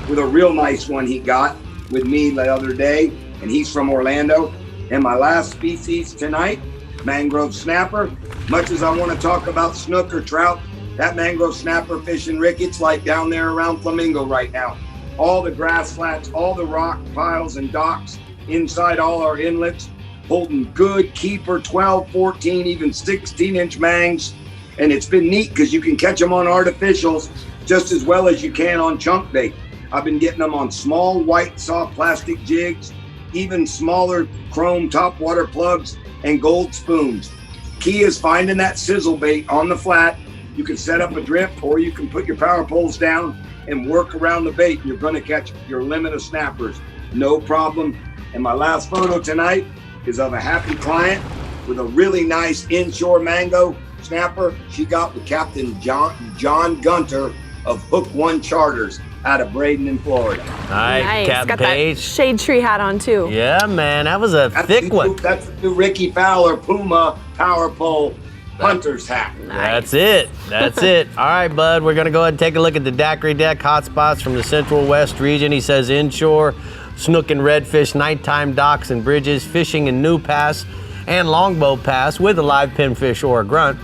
with a real nice one he got with me the other day, and he's from Orlando. And my last species tonight, mangrove snapper. Much as I want to talk about snook or trout, that mangrove snapper fishing, Rick, it's like down there around Flamingo right now. All the grass flats, all the rock piles and docks inside all our inlets, holding good keeper 12, 14, even 16-inch mangs. And it's been neat because you can catch them on artificials just as well as you can on chunk bait. I've been getting them on small white soft plastic jigs, even smaller chrome topwater plugs and gold spoons. Key is finding that sizzle bait on the flat. You can set up a drip or you can put your power poles down and work around the bait. You're going to catch your limit of snappers, no problem. And my last photo tonight is of a happy client with a really nice inshore mango snapper she got with Captain John Gunter of Hook One Charters out of Braden in Florida. Nice. Captain Got Page. that shade tree hat on too. Yeah, man, that was a thick one. That's the new Ricky Fowler Puma Power Pole Hunter's hat. That's it. That's it. All right, bud, we're going to go ahead and take a look at the daiquiri deck hotspots from the Central West region. He says inshore, snook and redfish, nighttime docks and bridges, fishing in New Pass and Longbow Pass with a live pinfish or a grunt.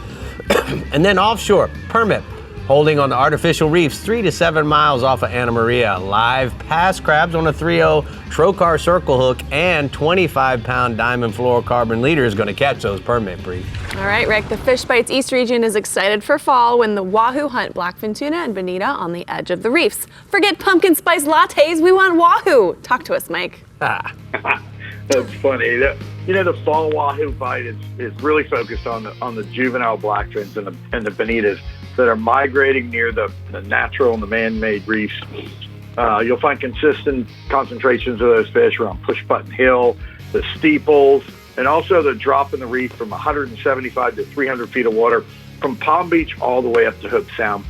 And then offshore, permit, holding on the artificial reefs 3 to 7 miles off of Anna Maria. Live pass crabs on a 3.0 Trocar circle hook, and 25-pound diamond fluorocarbon leader is going to catch those permit, Brie. All right, Rick, the Fish Bites East region is excited for fall when the wahoo hunt blackfin tuna and bonita on the edge of the reefs. Forget pumpkin spice lattes, we want wahoo. Talk to us, Mike. That's funny. The fall wahoo bite is really focused on the juvenile blackfins and the bonitas that are migrating near the natural and the man-made reefs. You'll find consistent concentrations of those fish around Push Button Hill, the steeples, and also the drop in the reef from 175 to 300 feet of water from Palm Beach all the way up to Hood Sound.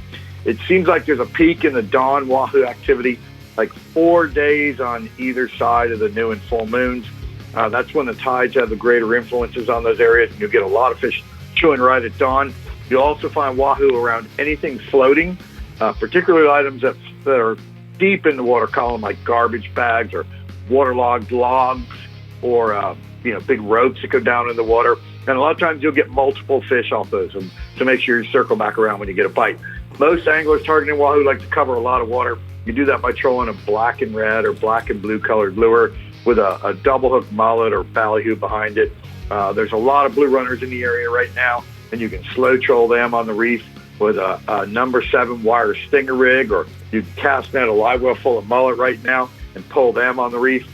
It seems like there's a peak in the dawn wahoo activity, like 4 days on either side of the new and full moons. That's when the tides have the greater influences on those areas, and you'll get a lot of fish chewing right at dawn. You'll also find wahoo around anything floating, particularly items that are deep in the water column, like garbage bags or waterlogged logs or big ropes that go down in the water. And a lot of times you'll get multiple fish off those, and to make sure you circle back around when you get a bite. Most anglers targeting wahoo like to cover a lot of water. You do that by trolling a black and red or black and blue colored lure with a double hook mullet or ballyhoo behind it. There's a lot of blue runners in the area right now, and you can slow troll them on the reef with a number 7 wire stinger rig, or you can cast net a live well full of mullet right now and pull them on the reef.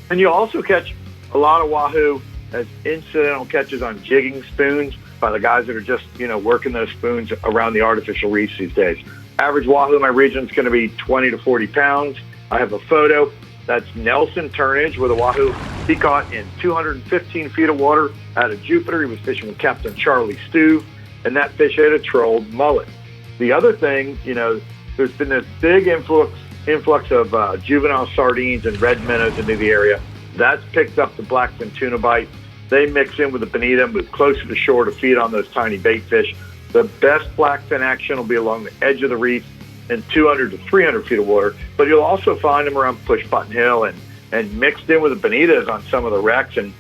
And you'll also catch a lot of wahoo as incidental catches on jigging spoons by the guys that are just, working those spoons around the artificial reefs these days. Average wahoo in my region is going to be 20 to 40 pounds. I have a photo. That's Nelson Turnage with a wahoo he caught in 215 feet of water out of Jupiter. He was fishing with Captain Charlie Stuve, and that fish had a trolled mullet. The other thing, there's been this big influx of juvenile sardines and red minnows into the area. That's picked up the blackfin tuna bite. They mix in with the bonita, move closer to shore to feed on those tiny bait fish. The best blackfin action will be along the edge of the reef in 200 to 300 feet of water, but you'll also find them around Push Button Hill and mixed in with the bonitas on some of the wrecks and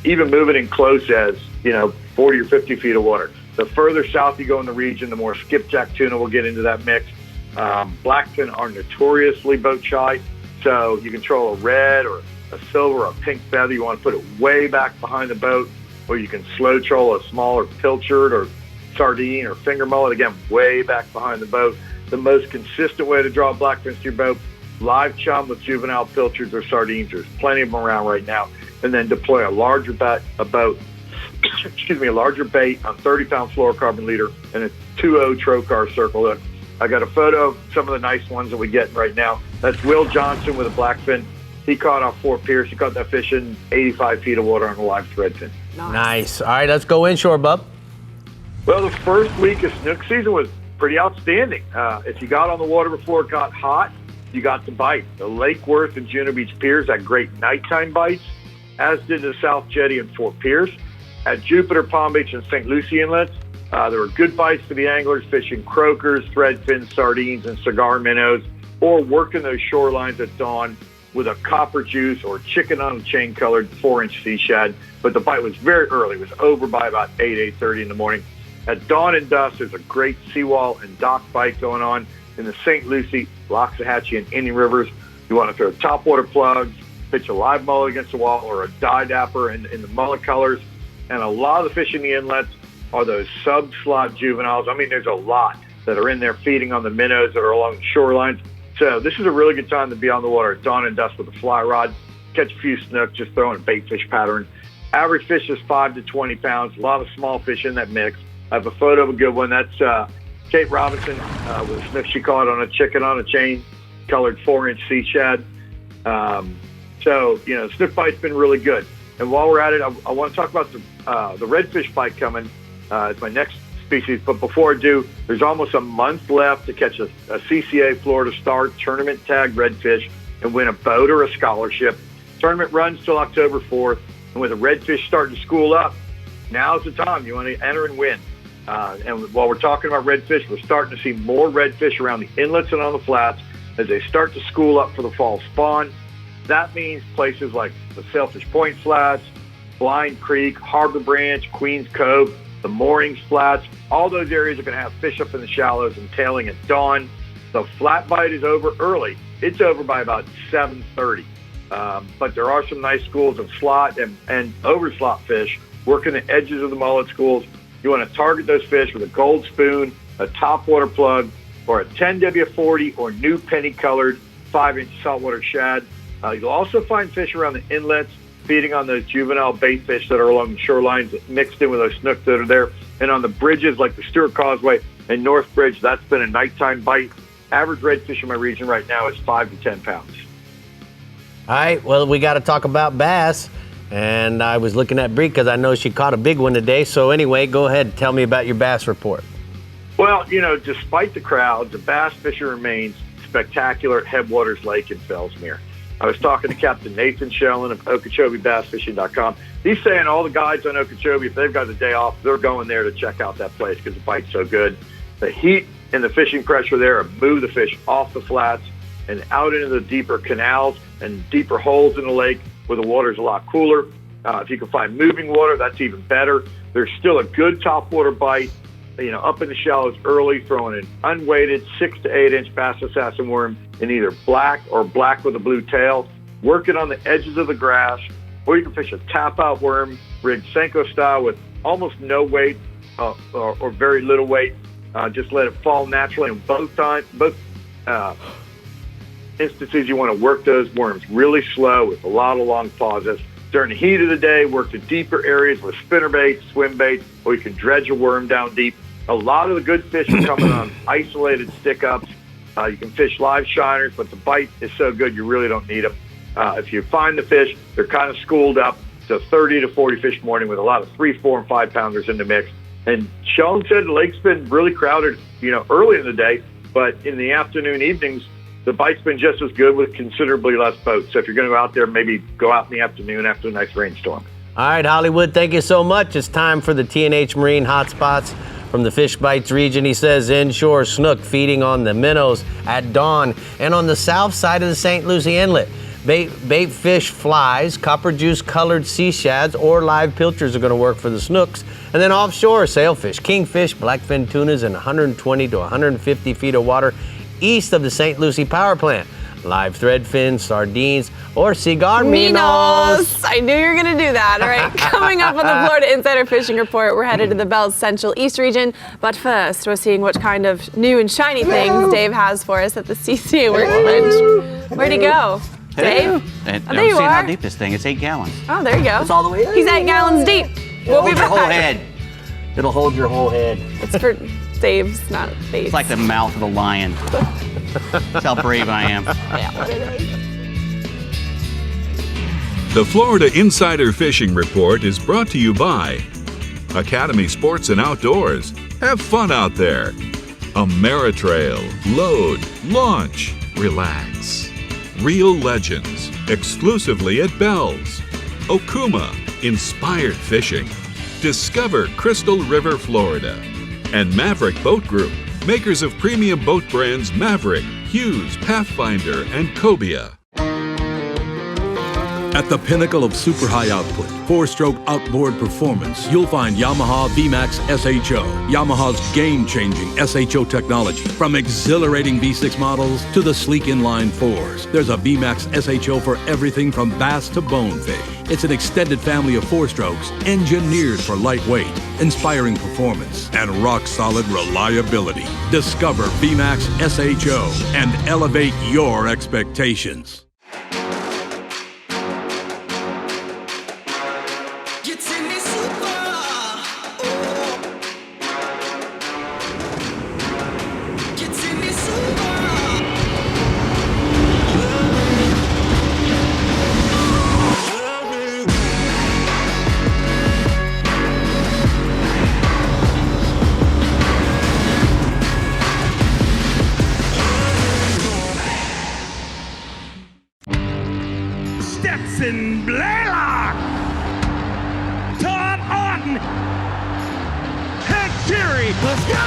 even moving in close as, 40 or 50 feet of water. The further south you go in the region, the more skipjack tuna will get into that mix. Blackfin are notoriously boat shy, so you can troll a red or a silver or a pink feather. You want to put it way back behind the boat, or you can slow troll a smaller pilchard or sardine or finger mullet, again, way back behind the boat. The most consistent way to draw blackfins to your boat, live chum with juvenile pilchards or sardines. There's plenty of them around right now. And then deploy a larger bait on 30-pound fluorocarbon leader and a 2.0 trocar circle hook. I got a photo of some of the nice ones that we get right now. That's Will Johnson with a blackfin. He caught off Fort Pierce. He caught that fish in 85 feet of water on a live threadfin. Nice. All right, let's go inshore, bub. Well, the first week of snook season was pretty outstanding. If you got on the water before it got hot, you got to bite. The Lake Worth and Juno Beach piers had great nighttime bites, as did the South Jetty and Fort Pierce. At Jupiter, Palm Beach, and St. Lucie inlets, there were good bites for the anglers fishing croakers, threadfins, sardines, and cigar minnows, or working those shorelines at dawn with a copper juice or chicken on a chain colored 4-inch sea shad. But the bite was very early. It was over by about 8:30 in the morning. At dawn and dusk, there's a great seawall and dock bite going on in the St. Lucie, Loxahatchee, and Indian rivers. You want to throw topwater plugs, pitch a live mullet against the wall, or a dye dapper in the mullet colors. And a lot of the fish in the inlets are those sub-slot juveniles. I mean, there's a lot that are in there feeding on the minnows that are along the shorelines. So this is a really good time to be on the water at dawn and dusk with a fly rod, catch a few snook, just throwing a bait fish pattern. Average fish is 5 to 20 pounds, a lot of small fish in that mix. I have a photo of a good one. That's Kate Robinson with a snook she caught on a chicken on a chain, colored 4-inch sea shad. So, snook bite's been really good. And while we're at it, I want to talk about the redfish bite coming. It's my next species. But before I do, there's almost a month left to catch a CCA Florida Star tournament tag redfish and win a boat or a scholarship. Tournament runs till October 4th. And with the redfish starting to school up, now's the time you want to enter and win. And while we're talking about redfish, we're starting to see more redfish around the inlets and on the flats as they start to school up for the fall spawn. That means places like the Sailfish Point Flats, Blind Creek, Harbor Branch, Queens Cove, the Moorings Flats, all those areas are going to have fish up in the shallows and tailing at dawn. The flat bite is over early. It's over by about 7:30. But there are some nice schools of slot and over slot fish working the edges of the mullet schools. You want to target those fish with a gold spoon, a topwater plug, or a 10W40 or new penny-colored 5-inch saltwater shad. You'll also find fish around the inlets feeding on those juvenile bait fish that are along the shorelines mixed in with those snook that are there. And on the bridges like the Stewart Causeway and North Bridge, that's been a nighttime bite. Average redfish in my region right now is 5 to 10 pounds. All right, well, we got to talk about bass. And I was looking at Brie because I know she caught a big one today. So anyway, go ahead and tell me about your bass report. Well, despite the crowd, the bass fishing remains spectacular at Headwaters Lake in Fellsmere. I was talking to Captain Nathan Shellen of OkeechobeeBassFishing.com. He's saying all the guides on Okeechobee, if they've got the day off, they're going there to check out that place because the bite's so good. The heat and the fishing pressure there move the fish off the flats and out into the deeper canals and deeper holes in the lake where the water's a lot cooler. If you can find moving water, that's even better. There's still a good topwater bite, up in the shallows early, throwing an unweighted 6 to 8 inch bass assassin worm in either black or black with a blue tail, working on the edges of the grass, or you can fish a tap out worm rigged Senko style with almost no weight or very little weight. Just let it fall naturally. And both instances, you want to work those worms really slow with a lot of long pauses. During the heat of the day, work the deeper areas with spinnerbait, swim bait, or you can dredge a worm down deep. A lot of the good fish are coming on isolated stick-ups. You can fish live shiners, but the bite is so good you really don't need them. If you find the fish, they're kind of schooled up to 30 to 40 fish morning with a lot of 3, 4, and 5 pounders in the mix. And Sean said the lake's been really crowded, early in the day, but in the afternoon, evenings, the bite's been just as good with considerably less boats. So if you're going to go out there, maybe go out in the afternoon after a nice rainstorm. All right, Hollywood, thank you so much. It's time for the T&H Marine Hotspots From the Fish Bites region, he says inshore snook feeding on the minnows at dawn and on the south side of the St. Lucie Inlet. Bait fish flies, copper juice colored sea shads, or live pilchards are going to work for the snooks. And then offshore, sailfish, kingfish, blackfin tunas in 120 to 150 feet of water east of the St. Lucie power plant. Live threadfin, sardines, or cigar minos. I knew you were going to do that. All right, coming up on the Florida Insider Fishing Report, we're headed to the Bell's Central East region. But first, we're seeing what kind of new and shiny things Dave has for us at the CCA Workbench. Where'd he go? Dave? And Oh, there you see how are. deep this thing. It's 8 gallons. Oh, there you go. It's all the way in. He's 8 gallons deep. We'll be Hold your back. whole head. It'll hold your whole head. It's for Dave's, not Dave's. It's like the mouth of a lion. That's how brave I am. Yeah, what it is. The Florida Insider Fishing Report is brought to you by Academy Sports and Outdoors. Have fun out there. Ameritrail. Load. Launch. Relax. Real Legends. Exclusively at Bell's. Okuma. Inspired Fishing. Discover Crystal River, Florida. And Maverick Boat Group. Makers of premium boat brands Maverick, Hughes, Pathfinder, and Cobia. At the pinnacle of super high output, 4-stroke outboard performance, you'll find Yamaha VMAX SHO. Yamaha's game-changing SHO technology. From exhilarating V6 models to the sleek inline 4s, there's a VMAX SHO for everything from bass to bonefish. It's an extended family of 4-strokes engineered for lightweight, inspiring performance, and rock-solid reliability. Discover VMAX SHO and elevate your expectations. Stetson Blaylock, Todd Orton, Head Fury, let's go!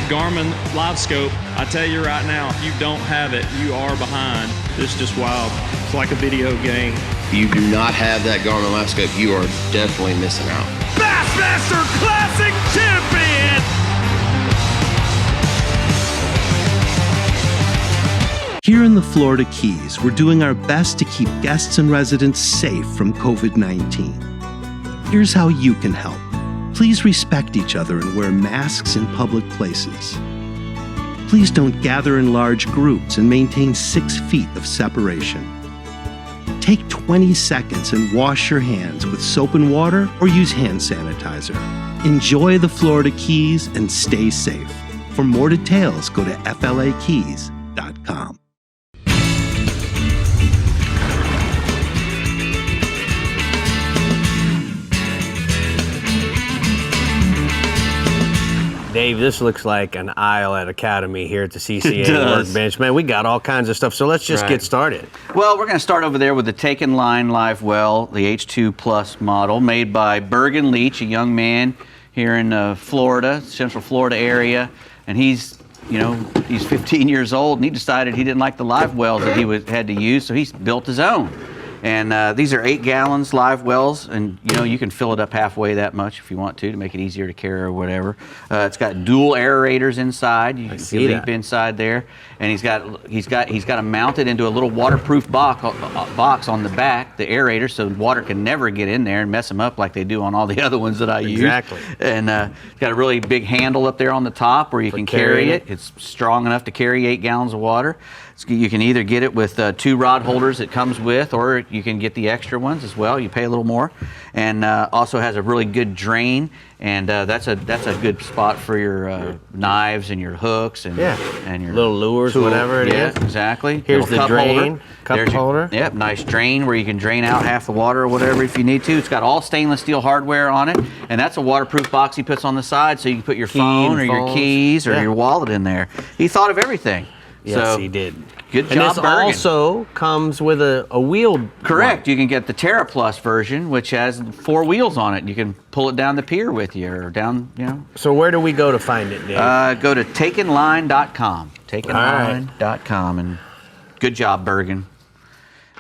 Garmin Live Scope, I tell you right now, if you don't have it, you are behind. It's just wild. It's like a video game. If you do not have that Garmin Live Scope, you are definitely missing out. Bassmaster Classic Champion! Here in the Florida Keys, we're doing our best to keep guests and residents safe from COVID-19. Here's how you can help. Please respect each other and wear masks in public places. Please don't gather in large groups and maintain 6 feet of separation. Take 20 seconds and wash your hands with soap and water or use hand sanitizer. Enjoy the Florida Keys and stay safe. For more details, go to flakeys.com. Dave, this looks like an aisle at Academy here at the CCA Workbench. Man, we got all kinds of stuff, so let's just get started. Well, we're going to start over there with the Taken Line Live Well, the H2 Plus model, made by Bergen Leach, a young man here in Florida, Central Florida area, and he's 15 years old, and he decided he didn't like the live wells that he had to use, so he's built his own. And these are 8 gallons live wells, and you can fill it up halfway that much if you want to make it easier to carry or whatever. It's got dual aerators inside. You can leap inside there, and he's got them mounted into a little waterproof box on the back, the aerator, so water can never get in there and mess them up like they do on all the other ones that I use. Exactly. And it's got a really big handle up there on the top where you can carry it. It's strong enough to carry 8 gallons of water. You can either get it with 2 rod holders it comes with, or you can get the extra ones as well. You pay a little more, and also has a really good drain, and that's a good spot for your knives and your hooks and your little lures, whatever it is. Exactly. Here's the drain, cup holder. Yep, nice drain where you can drain out half the water or whatever if you need to. It's got all stainless steel hardware on it, and that's a waterproof box he puts on the side so you can put your phone or your keys or your wallet in there. He thought of everything. Yes, So, he did. Good And job, this Bergen. also comes with a wheeled. Correct. You can get the Terra Plus version, which has 4 wheels on it. You can pull it down the pier with you or down, So where do we go to find it, Dave? Go to takenline.com. Takenline.com. And good job, Bergen.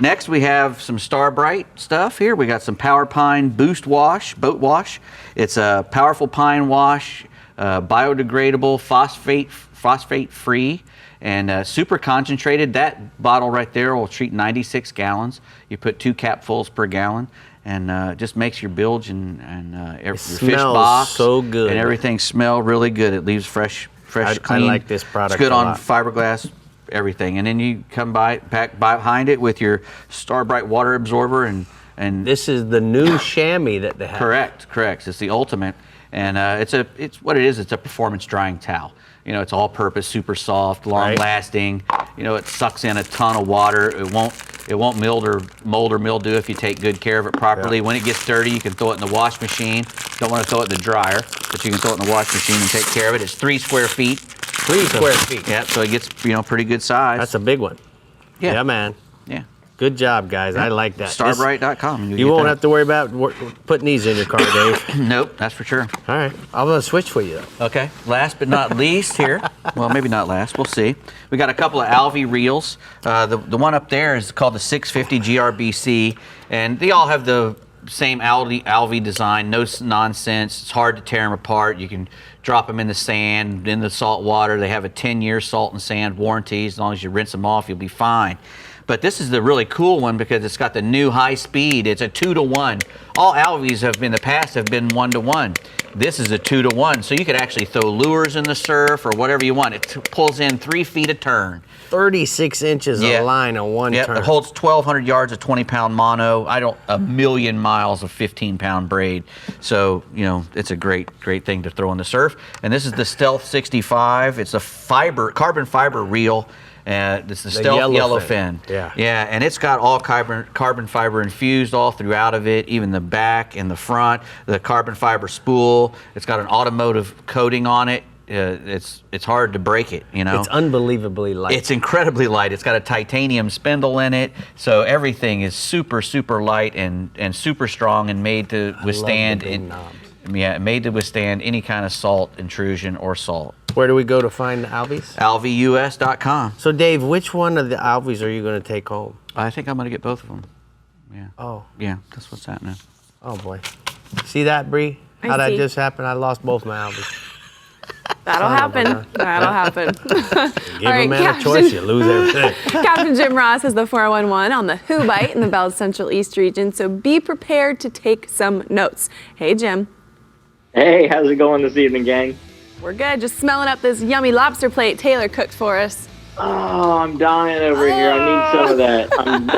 Next, we have some Starbright stuff here. We got some Power Pine Boost Wash, Boat Wash. It's a powerful pine wash, biodegradable, phosphate-free, and super concentrated. That bottle right there will treat 96 gallons. You put 2 capfuls per gallon, and just makes your bilge and your fish box so good. and everything smell really good. It leaves fresh, clean. I like this product. It's good a on lot. fiberglass, everything. And then you come back behind it with your Starbright water absorber, and this is the new chamois that they have. Correct. It's the ultimate, and it's what it is. It's a performance drying towel. It's all-purpose, super soft, long-lasting. It sucks in a ton of water. It won't mold or mildew if you take good care of it properly. Yeah. When it gets dirty, you can throw it in the wash machine. Don't want to throw it in the dryer, but you can throw it in the wash machine and take care of it. It's 3 square feet. 3 square feet. Yeah, so it gets pretty good size. That's a big one. Yeah. Yeah, man. Yeah. Good job, guys. I like that. Starbright.com. You won't have to worry about putting these in your car, Dave. Nope, that's for sure. All right. I'm going to switch for you, though. Okay. Last but not least here, well, maybe not last. We'll see. We got a couple of Alvy reels. The one up there is called the 650 GRBC, and they all have the same Alvy design, no nonsense. It's hard to tear them apart. You can drop them in the sand, in the salt water. They have a 10-year salt and sand warranty. As long as you rinse them off, you'll be fine. But this is the really cool one because it's got the new high speed. It's a 2-to-1. All Alvys in the past have been 1-to-1. This is a 2-to-1, so you could actually throw lures in the surf or whatever you want. It pulls in 3 feet a turn. 36 inches of line on one turn. It holds 1,200 yards of 20-pound mono. a million miles of 15-pound braid. So, it's a great thing to throw in the surf. And this is the Stealth 65. It's a carbon fiber reel. This is the Stealth Yellowfin. Yeah, and it's got all carbon fiber infused all throughout of it, even the back and the front. The carbon fiber spool. It's got an automotive coating on it. It's hard to break it, It's unbelievably light. It's incredibly light. It's got a titanium spindle in it, so everything is super, super light and super strong and made to withstand. Made to withstand any kind of salt intrusion or salt. Where do we go to find the Alvys? AlvyUS.com. So, Dave, which one of the Alvys are you going to take home? I think I'm going to get both of them. Yeah. Oh. Yeah, that's what's happening. Oh, boy. See that, Brie? How that just happened? I lost both my Alvys. That'll happen. That'll happen. Give a man a choice, you lose everything. Captain Jim Ross has the 411 on the Who Bite in the Bell's Central East region, so be prepared to take some notes. Hey, Jim. Hey, how's it going this evening, gang? We're good. Just smelling up this yummy lobster plate Taylor cooked for us. Oh, I'm dying over here. I need some of that.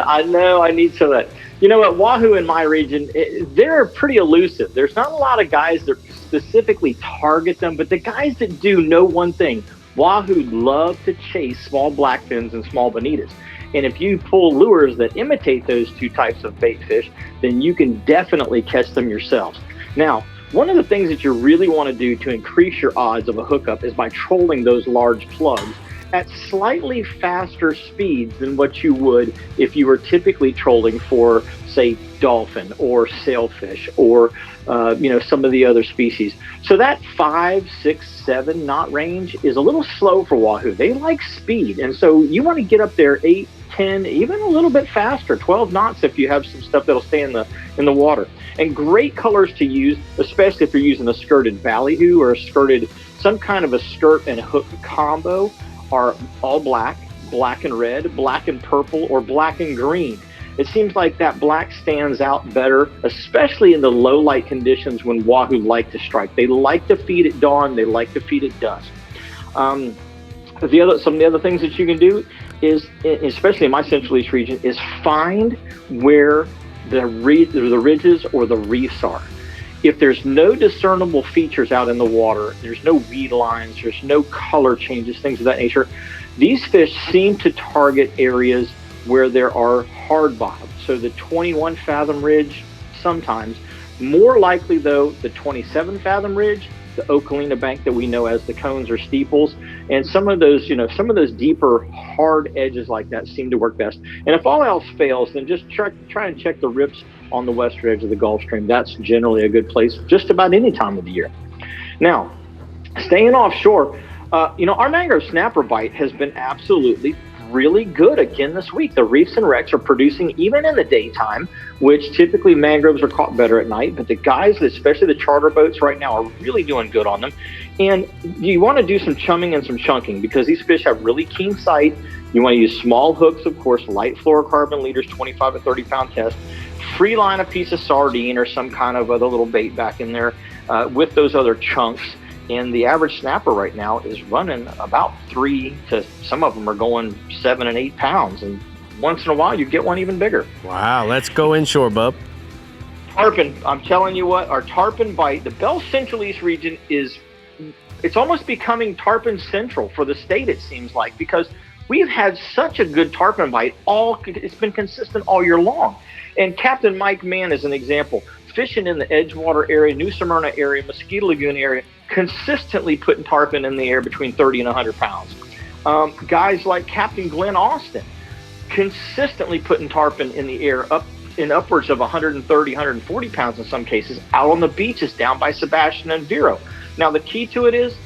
I know I need some of that. You know what? Wahoo in my region, they're pretty elusive. There's not a lot of guys that specifically target them, but the guys that do know one thing. Wahoo love to chase small blackfins and small bonitas. And if you pull lures that imitate those two types of bait fish, then you can definitely catch them yourselves. Now, one of the things that you really want to do to increase your odds of a hookup is by trolling those large plugs at slightly faster speeds than what you would if you were typically trolling for, say, dolphin or sailfish or some of the other species. So that 5, 6, 7 knot range is a little slow for Wahoo. They like speed, and so you want to get up there 8, 10, even a little bit faster, 12 knots if you have some stuff that'll stay in the water. And great colors to use, especially if you're using a skirted ballyhoo or some kind of a skirt and hook combo, are all black, black and red, black and purple, or black and green. It seems like that black stands out better, especially in the low light conditions when Wahoo like to strike. They like to feed at dawn. They like to feed at dusk. Some of the other things that you can do is, especially in my Central East region, is find where the ridges or the reefs are. If there's no discernible features out in the water, there's no weed lines, there's no color changes, things of that nature, these fish seem to target areas where there are hard bottoms. So the 21 fathom ridge sometimes, more likely though the 27 fathom ridge, the Ocalina bank that we know as the cones or steeples, And some of those deeper, hard edges like that seem to work best. And if all else fails, then just try and check the rips on the western edge of the Gulf Stream. That's generally a good place just about any time of the year. Now, staying offshore, our mangrove snapper bite has been absolutely really good again this week. The reefs and wrecks are producing even in the daytime, which typically mangroves are caught better at night, but the guys, especially the charter boats right now, are really doing good on them. And you want to do some chumming and some chunking because these fish have really keen sight. You want to use small hooks, of course, light fluorocarbon leaders, 25 to 30 pound test. Free line a piece of sardine or some kind of other little bait back in there with those other chunks. And the average snapper right now is running about 3 to, some of them are going 7 and 8 pounds. And once in a while, you get one even bigger. Wow, let's go inshore, bub. Tarpon, I'm telling you what, our tarpon bite, the Bell Central East region it's almost becoming tarpon central for the state, it seems like, because we've had such a good tarpon bite. It's been consistent all year long. And Captain Mike Mann is an example. Fishing in the Edgewater area, New Smyrna area, Mosquito Lagoon area, consistently putting tarpon in the air between 30 and 100 pounds. Guys like Captain Glenn Austin, consistently putting tarpon in the air up in upwards of 130, 140 pounds in some cases, out on the beaches down by Sebastian and Vero. Now, the key to it is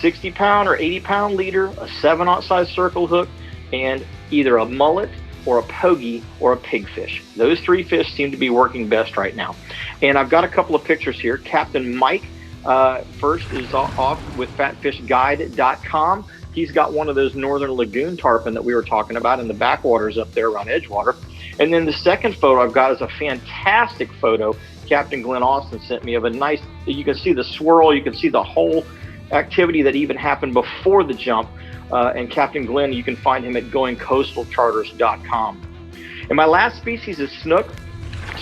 60 pound or 80 pound leader, a 7/0 size circle hook, and either a mullet or a pogie or a pigfish. Those three fish seem to be working best right now. And I've got a couple of pictures here. Captain Mike first is off with fatfishguide.com. He's got one of those northern lagoon tarpon that we were talking about in the backwaters up there around Edgewater. And then the second photo I've got is a fantastic photo Captain Glenn Austin sent me of a nice, you can see the swirl, you can see the whole activity that even happened before the jump. And Captain Glenn, you can find him at goingcoastalcharters.com. And my last species is snook.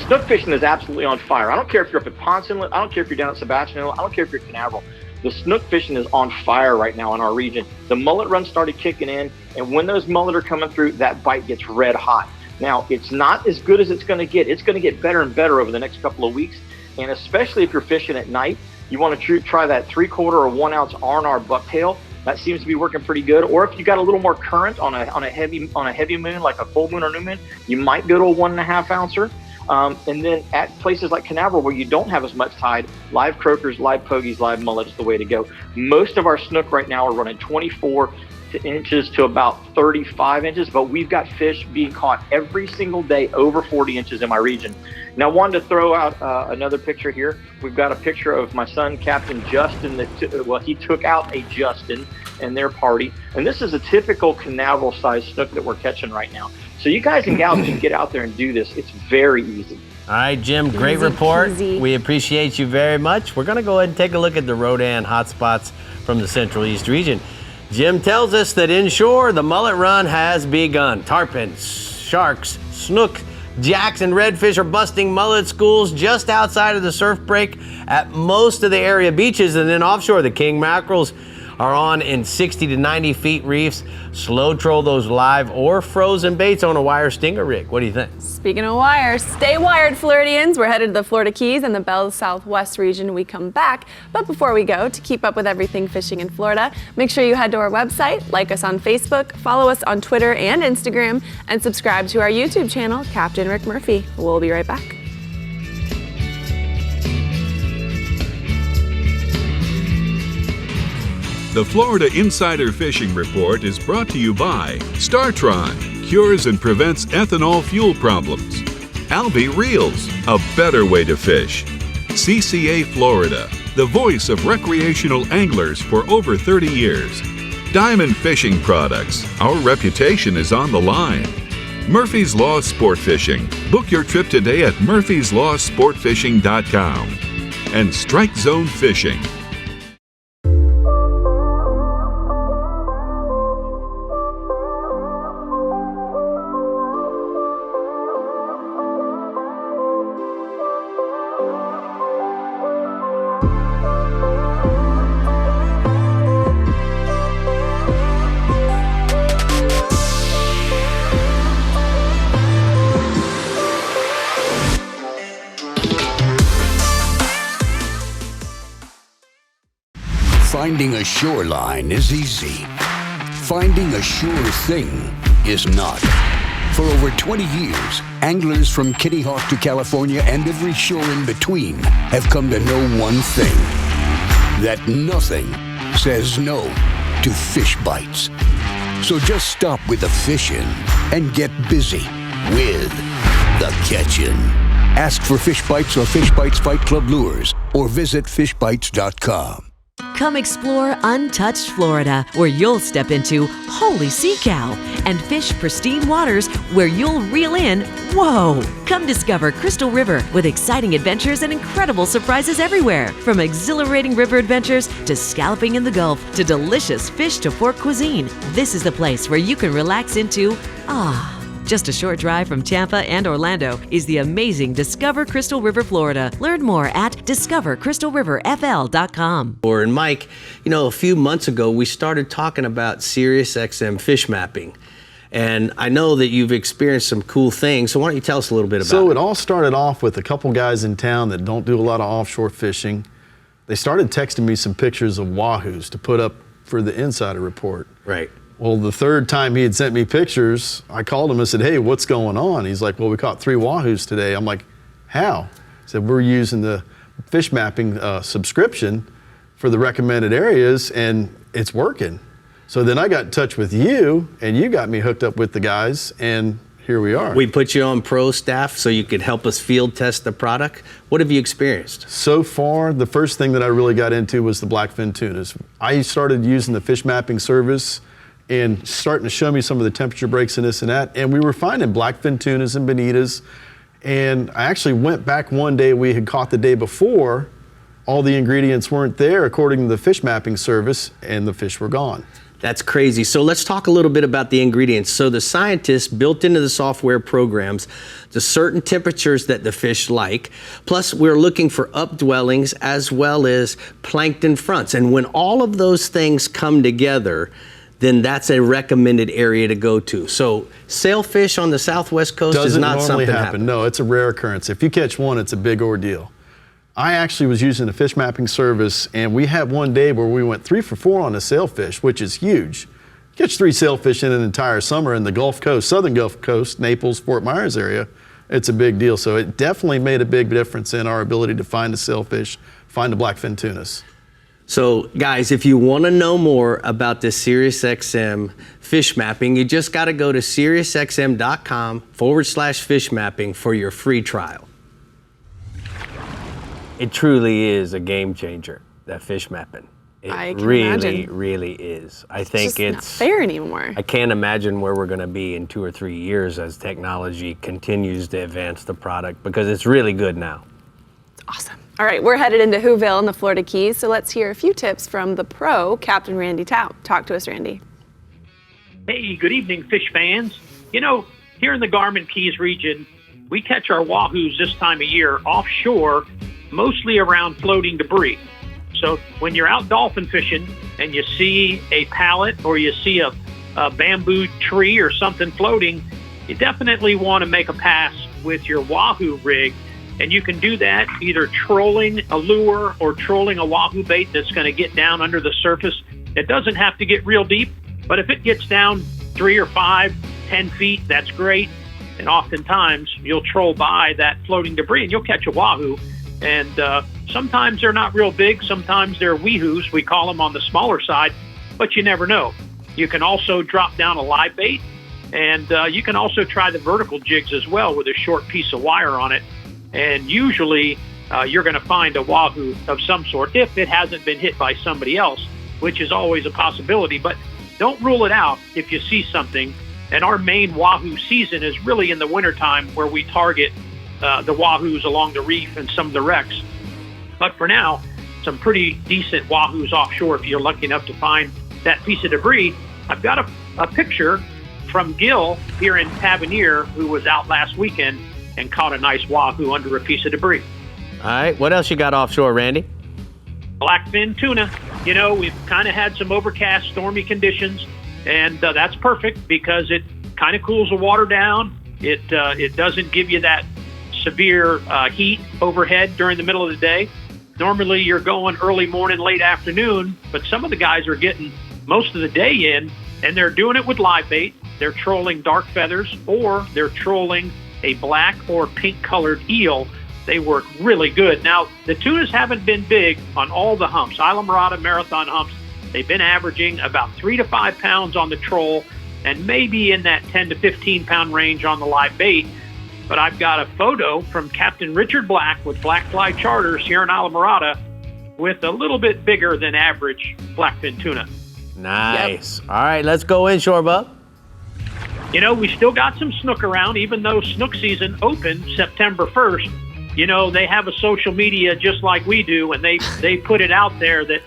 Snook fishing is absolutely on fire. I don't care if you're up at Ponce Inlet, I don't care if you're down at Sebastian Inlet, I don't care if you're at Canaveral. The snook fishing is on fire right now in our region. The mullet run started kicking in, and when those mullet are coming through, that bite gets red hot. Now, it's not as good as it's going to get. It's going to get better and better over the next couple of weeks, and especially if you're fishing at night, you want to try that 3/4 or 1 ounce R&R bucktail. That seems to be working pretty good. Or if you got a little more current on a heavy moon, like a full moon or new moon, you might go to a 1.5 ouncer. And then at places like Canaveral where you don't have as much tide, live croakers, live pogies, live mullets is the way to go. Most of our snook right now are running 24 inches to about 35 inches, but we've got fish being caught every single day over 40 inches in my region. Now, I wanted to throw out another picture here. We've got a picture of my son, Captain Justin, he took out a Justin and their party. And this is a typical Canaveral-sized snook that we're catching right now. So you guys and gals can get out there and do this. It's very easy. All right, Jim, great report. Easy. We appreciate you very much. We're going to go ahead and take a look at the Rodan hotspots from the Central East region. Jim tells us that inshore, the mullet run has begun. Tarpons, sharks, snook, jacks, and redfish are busting mullet schools just outside of the surf break at most of the area beaches. And then offshore, the king mackerels are on in 60 to 90 feet reefs. Slow troll those live or frozen baits on a wire stinger rig. What do you think? Speaking of wires, stay wired, Floridians. We're headed to the Florida Keys and the Bell Southwest region when we come back. But before we go, to keep up with everything fishing in Florida, make sure you head to our website, like us on Facebook, follow us on Twitter and Instagram, and subscribe to our YouTube channel, Captain Rick Murphy. We'll be right back. The Florida Insider Fishing Report is brought to you by StarTron, cures and prevents ethanol fuel problems. Albi Reels, a better way to fish. CCA Florida, the voice of recreational anglers for over 30 years. Diamond Fishing Products, our reputation is on the line. Murphy's Law Sport Fishing, book your trip today at murphyslawsportfishing.com. And Strike Zone Fishing. Finding a shoreline is easy. finding a sure thing is not. For over 20 years, anglers from Kitty Hawk to California and every shore in between have come to know one thing: that nothing says no to fish bites. So just stop with the fishing and get busy with the catching. Ask for Fish Bites or Fish Bites Fight Club lures or visit fishbites.com. Come explore untouched Florida, where you'll step into holy sea cow and fish pristine waters where you'll reel in, whoa! Come discover Crystal River with exciting adventures and incredible surprises everywhere. From exhilarating river adventures to scalloping in the Gulf to delicious fish to fork cuisine, this is the place where you can relax into Just a short drive from Tampa and Orlando is the amazing Discover Crystal River, Florida. Learn more at discovercrystalriverfl.com. And Mike, a few months ago, we started talking about SiriusXM fish mapping. And I know that you've experienced some cool things, so why don't you tell us a little bit about it? So it all started off with a couple guys in town that don't do a lot of offshore fishing. They started texting me some pictures of wahoos to put up for the Insider Report. Right. Well, the third time he had sent me pictures, I called him and said, hey, what's going on? He's like, well, we caught 3 wahoos today. I'm like, how? He said, we're using the fish mapping subscription for the recommended areas, and it's working. So then I got in touch with you, and you got me hooked up with the guys, and here we are. We put you on pro staff so you could help us field test the product. What have you experienced? So far, the first thing that I really got into was the blackfin tunas. I started using the fish mapping service and starting to show me some of the temperature breaks and this and that. And we were finding blackfin tunas and bonitas. And I actually went back one day we had caught the day before. All the ingredients weren't there according to the fish mapping service, and the fish were gone. That's crazy. So let's talk a little bit about the ingredients. So the scientists built into the software programs the certain temperatures that the fish like. Plus, we're looking for updwellings as well as plankton fronts. And when all of those things come together, then that's a recommended area to go to. So sailfish on the southwest coast is not something happen. No, it's a rare occurrence. If you catch one, it's a big ordeal. I actually was using the fish mapping service, and we had one day where we went 3 for 4 on a sailfish, which is huge. You catch 3 sailfish in an entire summer in the Gulf Coast, southern Gulf Coast, Naples, Fort Myers area, it's a big deal. So it definitely made a big difference in our ability to find a sailfish, find the blackfin tunas. So guys, if you want to know more about this SiriusXM fish mapping, you just got to go to SiriusXM.com/fish mapping for your free trial. It truly is a game changer, that fish mapping. It really is. I think it's not fair anymore. I can't imagine where we're going to be in 2 or 3 years as technology continues to advance the product, because it's really good now. It's awesome. All right, we're headed into Whoville in the Florida Keys, so let's hear a few tips from the pro, Captain Randy Tao. Talk to us, Randy. Hey, good evening, fish fans. Here in the Garment Keys region, we catch our wahoos this time of year offshore, mostly around floating debris. So when you're out dolphin fishing and you see a pallet or you see a bamboo tree or something floating, you definitely want to make a pass with your wahoo rig. And you can do that either trolling a lure or trolling a wahoo bait that's going to get down under the surface. It doesn't have to get real deep, but if it gets down 3 or 5, 10 feet, that's great. And oftentimes you'll troll by that floating debris and you'll catch a wahoo. And sometimes they're not real big. Sometimes they're weehoos. We call them on the smaller side, but you never know. You can also drop down a live bait, and you can also try the vertical jigs as well with a short piece of wire on it. And usually you're going to find a wahoo of some sort if it hasn't been hit by somebody else, which is always a possibility. But don't rule it out if you see something. And our main wahoo season is really in the wintertime, where we target the wahoos along the reef and some of the wrecks. But for now, some pretty decent wahoos offshore if you're lucky enough to find that piece of debris. I've got a picture from Gil here in Tavernier, who was out last weekend and caught a nice wahoo under a piece of debris. All right, what else you got offshore, Randy? Blackfin tuna. We've kind of had some overcast, stormy conditions, and that's perfect because it kind of cools the water down. It doesn't give you that severe heat overhead during the middle of the day. Normally you're going early morning, late afternoon, but some of the guys are getting most of the day in, And they're doing it with live bait. They're trolling dark feathers, or they're trolling a black or pink colored eel. They work really good. Now, the tunas haven't been big on all the humps. Islamorada marathon humps, they've been averaging about 3 to 5 pounds on the troll and maybe in that 10 to 15 pound range on the live bait. But I've got a photo from Captain Richard Black with Black Fly Charters here in Islamorada with a little bit bigger than average blackfin tuna. Nice. Yep. All right, let's go inshore, Bub. You know, we still got some snook around, even though snook season opened September 1st. You know, they have a social media just like we do, and they put it out there that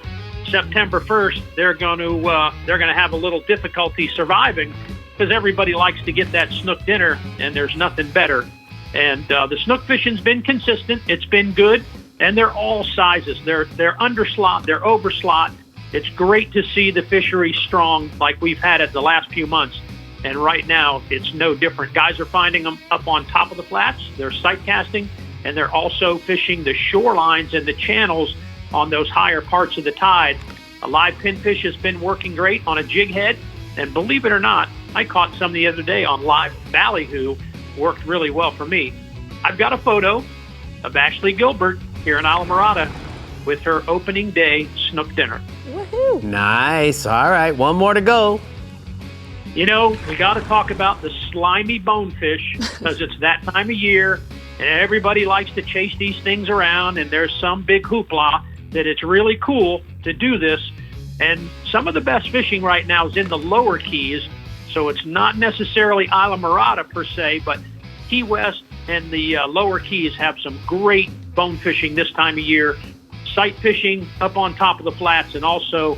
September 1st they're going to have a little difficulty surviving because everybody likes to get that snook dinner, and there's nothing better. And the snook fishing's been consistent. It's been good, and they're all sizes. They're underslot, they're overslot. It's great to see the fishery strong like we've had it the last few months. And right now, it's no different. Guys are finding them up on top of the flats. They're sight casting, and they're also fishing the shorelines and the channels on those higher parts of the tide. A live pinfish has been working great on a jig head, and believe it or not, I caught some the other day on live ballyhoo. Worked really well for me. I've got a photo of Ashley Gilbert here in Islamorada with her opening day snook dinner. Woohoo! Nice. All right, one more to go. You know, we got to talk about the slimy bonefish because it's that time of year and everybody likes to chase these things around, and there's some big hoopla that it's really cool to do this. And some of the best fishing right now is in the lower keys, so it's not necessarily Islamorada per se, but Key West and the lower keys have some great bone fishing this time of year. Sight fishing up on top of the flats, and also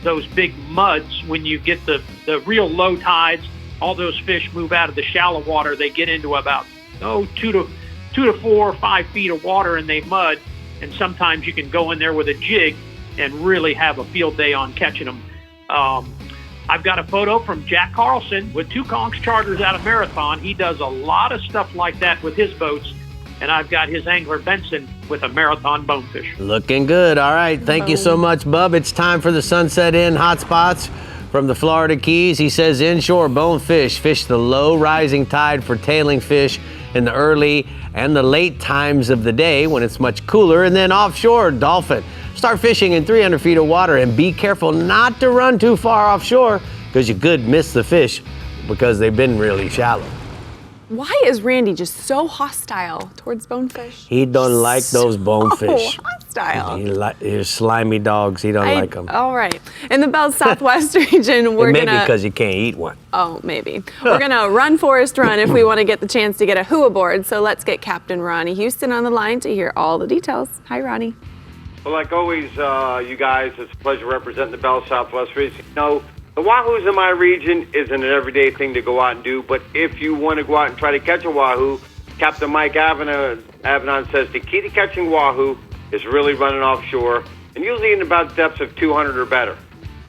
those big muds when you get the real low tides. All those fish move out of the shallow water. They get into about 2 to 4 or 5 feet of water, and they mud. And sometimes you can go in there with a jig and really have a field day on catching them. I've got a photo from Jack Carlson with 2 Conchs Charters out of Marathon. He does a lot of stuff like that with his boats. And I've got his angler Benson with a Marathon bonefish. Looking good. All right. Thank you so much, Bub. It's time for the Sunset Inn hotspots from the Florida Keys. He says inshore bonefish fish the low rising tide for tailing fish in the early and the late times of the day when it's much cooler. And then offshore, dolphin. Start fishing in 300 feet of water and be careful not to run too far offshore because you could miss the fish because they've been really shallow. Why is Randy just so hostile towards bonefish? He don't like those bonefish. Hostile. He's slimy dogs. He don't like them. All right. In the Bell's Southwest region, we're maybe gonna. because you can't eat one. Oh, maybe. We're gonna run Forest Run if we want to get the chance to get a who aboard. So let's get Captain Ronnie Houston on the line to hear all the details. Hi, Ronnie. Well, like always, you guys, it's a pleasure representing the Bell Southwest region. You know, the wahoos in my region isn't an everyday thing to go out and do, but if you want to go out and try to catch a wahoo, Captain Mike Avanon says the key to catching wahoo is really running offshore, and usually in about depths of 200 or better.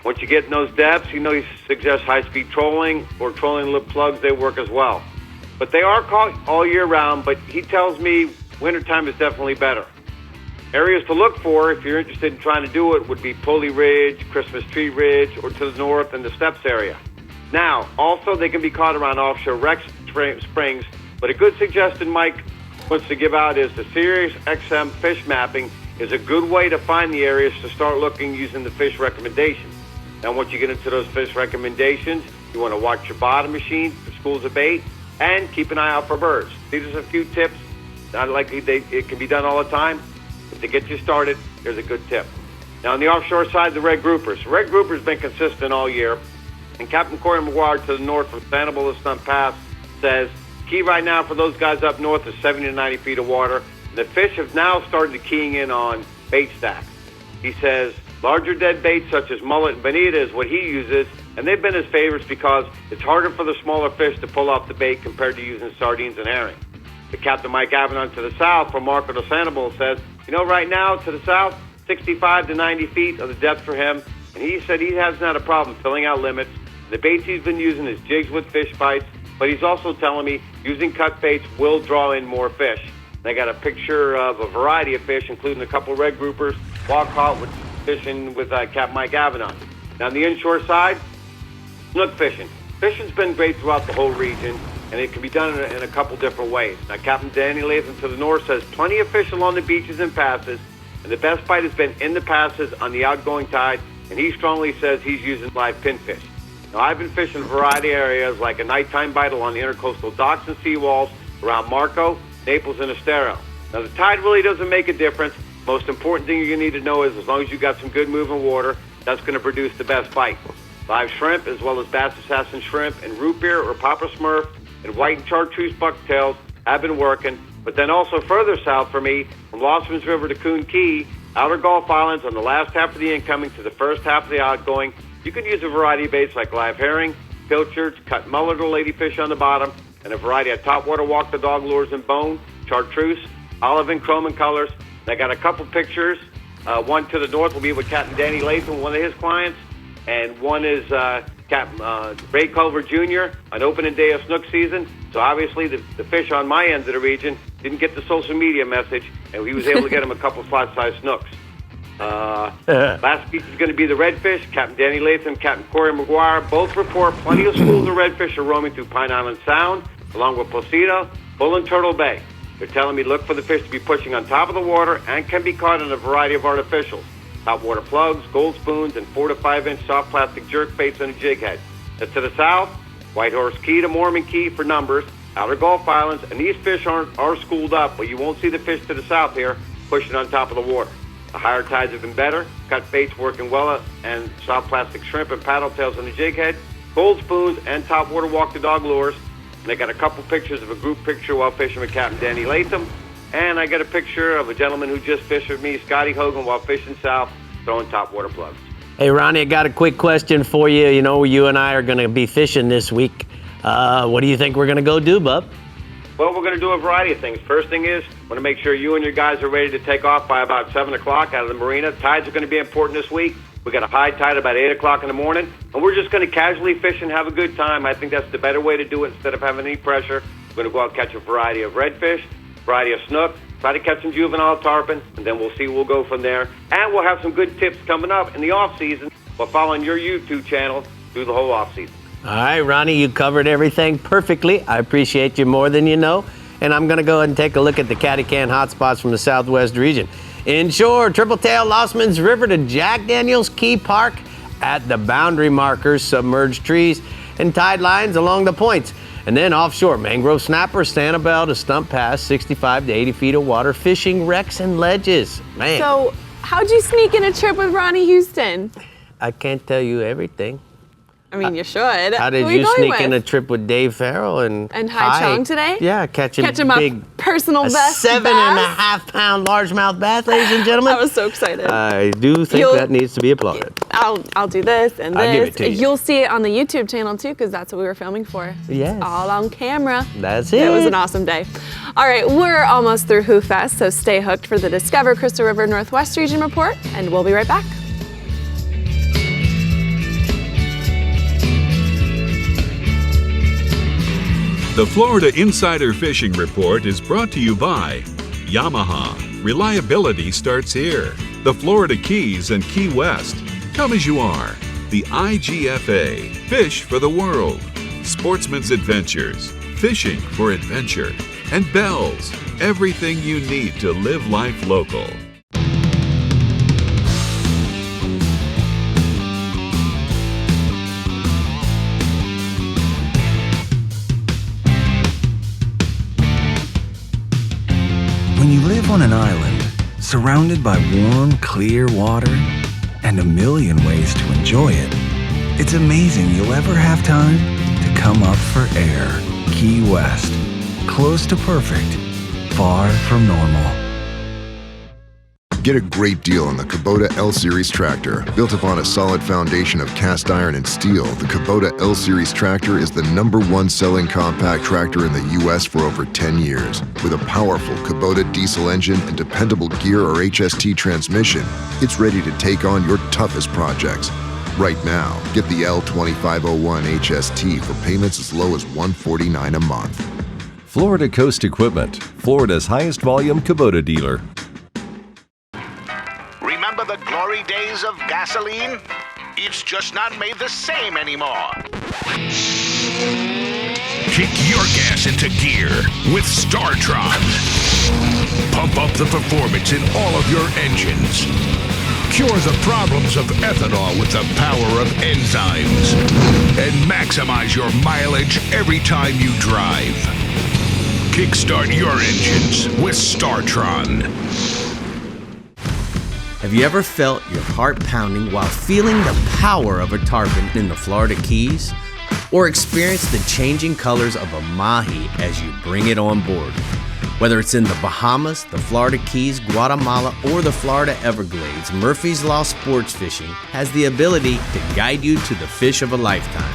Once you get in those depths, you know he suggests high-speed trolling or trolling lip plugs. They work as well. But they are caught all year round, but he tells me wintertime is definitely better. Areas to look for, if you're interested in trying to do it, would be Pulley Ridge, Christmas Tree Ridge, or to the north in the Steps area. Now, also they can be caught around offshore Rex Springs, but a good suggestion Mike wants to give out is the Sirius XM fish mapping is a good way to find the areas to start looking using the fish recommendations. Now, once you get into those fish recommendations, you want to watch your bottom machine for schools of bait and keep an eye out for birds. These are a few tips. Not likely it can be done all the time. But to get you started, here's a good tip. Now, on the offshore side, the red groupers. Red groupers been consistent all year. And Captain Corey McGuire to the north from Panhandle to Stunt Pass says, key right now for those guys up north is 70 to 90 feet of water. The fish have now started keying in on bait stacks. He says, larger dead baits such as mullet and bonita is what he uses, and they've been his favorites because it's harder for the smaller fish to pull off the bait compared to using sardines and herring. The Captain Mike Avanon to the south from Marco de Sandoval says, you know, right now to the south, 65 to 90 feet of the depth for him, and he said he hasn't had a problem filling out limits. The baits he's been using is jigs with fish bites, but he's also telling me using cut baits will draw in more fish. They got a picture of a variety of fish, including a couple red groupers, walk caught with fishing with Cap Mike Avanon. Now on the inshore side, Snook fishing. Fishing's been great throughout the whole region, and it can be done in a couple different ways. Now, Captain Danny Latham to the north says plenty of fish along the beaches and passes, and the best bite has been in the passes on the outgoing tide, and he strongly says he's using live pinfish. Now, I've been fishing a variety of areas like a nighttime bite along the intercoastal docks and seawalls around Marco, Naples, and Estero. Now, the tide really doesn't make a difference. Most important thing you're going to need to know is as long as you got some good moving water, that's going to produce the best bite. Live shrimp, as well as bass assassin shrimp and root beer or Papa Smurf and white and chartreuse bucktails have been working. But then also further south for me, from Lossman's River to Coon Key, outer Gulf Islands on the last half of the incoming to the first half of the outgoing, you can use a variety of baits like live herring, pilchards, cut mullet or ladyfish on the bottom, and a variety of topwater walk the dog lures and bone, chartreuse, olive and chrome and colors. And I got a couple pictures. One to the north will be with Captain Danny Latham, one of his clients, and one is Captain Ray Culver Jr. on opening day of snook season. So obviously the fish on my end of the region didn't get the social media message, and he was able to get him a couple slot-sized snooks. Last week is going to be the redfish. Captain Danny Latham, Captain Corey McGuire both report plenty of schools of redfish are roaming through Pine Island Sound, along with Placido, Bull, and Turtle Bay. They're telling me look for the fish to be pushing on top of the water and can be caught in a variety of artificials. Topwater plugs, gold spoons, and 4 to 5 inch soft plastic jerk baits on a jig head. To the south, Whitehorse Key to Mormon Key for numbers, outer Gulf Islands, and these fish are schooled up, but you won't see the fish to the south here pushing on top of the water. The higher tides have been better, cut baits working well, and soft plastic shrimp and paddle tails on the jig head, gold spoons, and topwater walk the dog lures. And I got a couple pictures of a group picture while fishing with Captain Danny Latham. And I got a picture of a gentleman who just fished with me, Scotty Hogan, while fishing south, throwing topwater plugs. Hey, Ronnie, I got a quick question for you. You know, you and I are going to be fishing this week. What do you think we're going to go do, bub? Well, we're going to do a variety of things. First thing is, I want to make sure you and your guys are ready to take off by about 7 o'clock out of the marina. Tides are going to be important this week. We got a high tide about 8 o'clock in the morning, and we're just going to casually fish and have a good time. I think that's the better way to do it instead of having any pressure. We're going to go out and catch a variety of redfish, variety of snook, try to catch some juvenile tarpon, and then we'll see where we'll go from there. And we'll have some good tips coming up in the off-season while following your YouTube channel through the whole off-season. All right, Ronnie, you covered everything perfectly. I appreciate you more than you know. And I'm going to go ahead and take a look at the Catty Can hotspots from the Southwest region. Inshore, Triple Tail, Lossman's River to Jack Daniels Key Park at the boundary markers, submerged trees, and tide lines along the points. And then offshore, Mangrove Snapper, Sanibel to Stump Pass, 65 to 80 feet of water, fishing wrecks and ledges. Man. So, how'd you sneak in a trip with Ronnie Houston? I can't tell you everything. I mean, you should. How did you sneak in a trip with Dave Farrell and Hai Chong today? Yeah, catching a personal best 7.5 pound largemouth bass, ladies and gentlemen. I was so excited. I do think that needs to be applauded. I'll do this and this. I'll give it to you. You'll see it on the YouTube channel too, because that's what we were filming for. Yes. All on camera. That's it. It was an awesome day. All right, we're almost through Who Fest, so stay hooked for the Discover Crystal River Northwest Region report, and we'll be right back. The Florida Insider Fishing Report is brought to you by Yamaha. Reliability starts here. The Florida Keys and Key West. Come as you are. The IGFA. Fish for the world. Sportsman's Adventures. Fishing for adventure. And Bells. Everything you need to live life local. When you live on an island, surrounded by warm, clear water, and a million ways to enjoy it, it's amazing you'll ever have time to come up for air. Key West. Close to perfect, far from normal. Get a great deal on the Kubota L-Series tractor. Built upon a solid foundation of cast iron and steel, the Kubota L-Series tractor is the #1 selling compact tractor in the U.S. for over 10 years. With a powerful Kubota diesel engine and dependable gear or HST transmission, it's ready to take on your toughest projects. Right now, get the L2501 HST for payments as low as $149 a month. Florida Coast Equipment, Florida's highest volume Kubota dealer. Remember the glory days of gasoline? It's just not made the same anymore. Kick your gas into gear with StarTron. Pump up the performance in all of your engines. Cure the problems of ethanol with the power of enzymes. And maximize your mileage every time you drive. Kickstart your engines with StarTron. Have you ever felt your heart pounding while feeling the power of a tarpon in the Florida Keys? Or experienced the changing colors of a mahi as you bring it on board? Whether it's in the Bahamas, the Florida Keys, Guatemala, or the Florida Everglades, Murphy's Law Sports Fishing has the ability to guide you to the fish of a lifetime.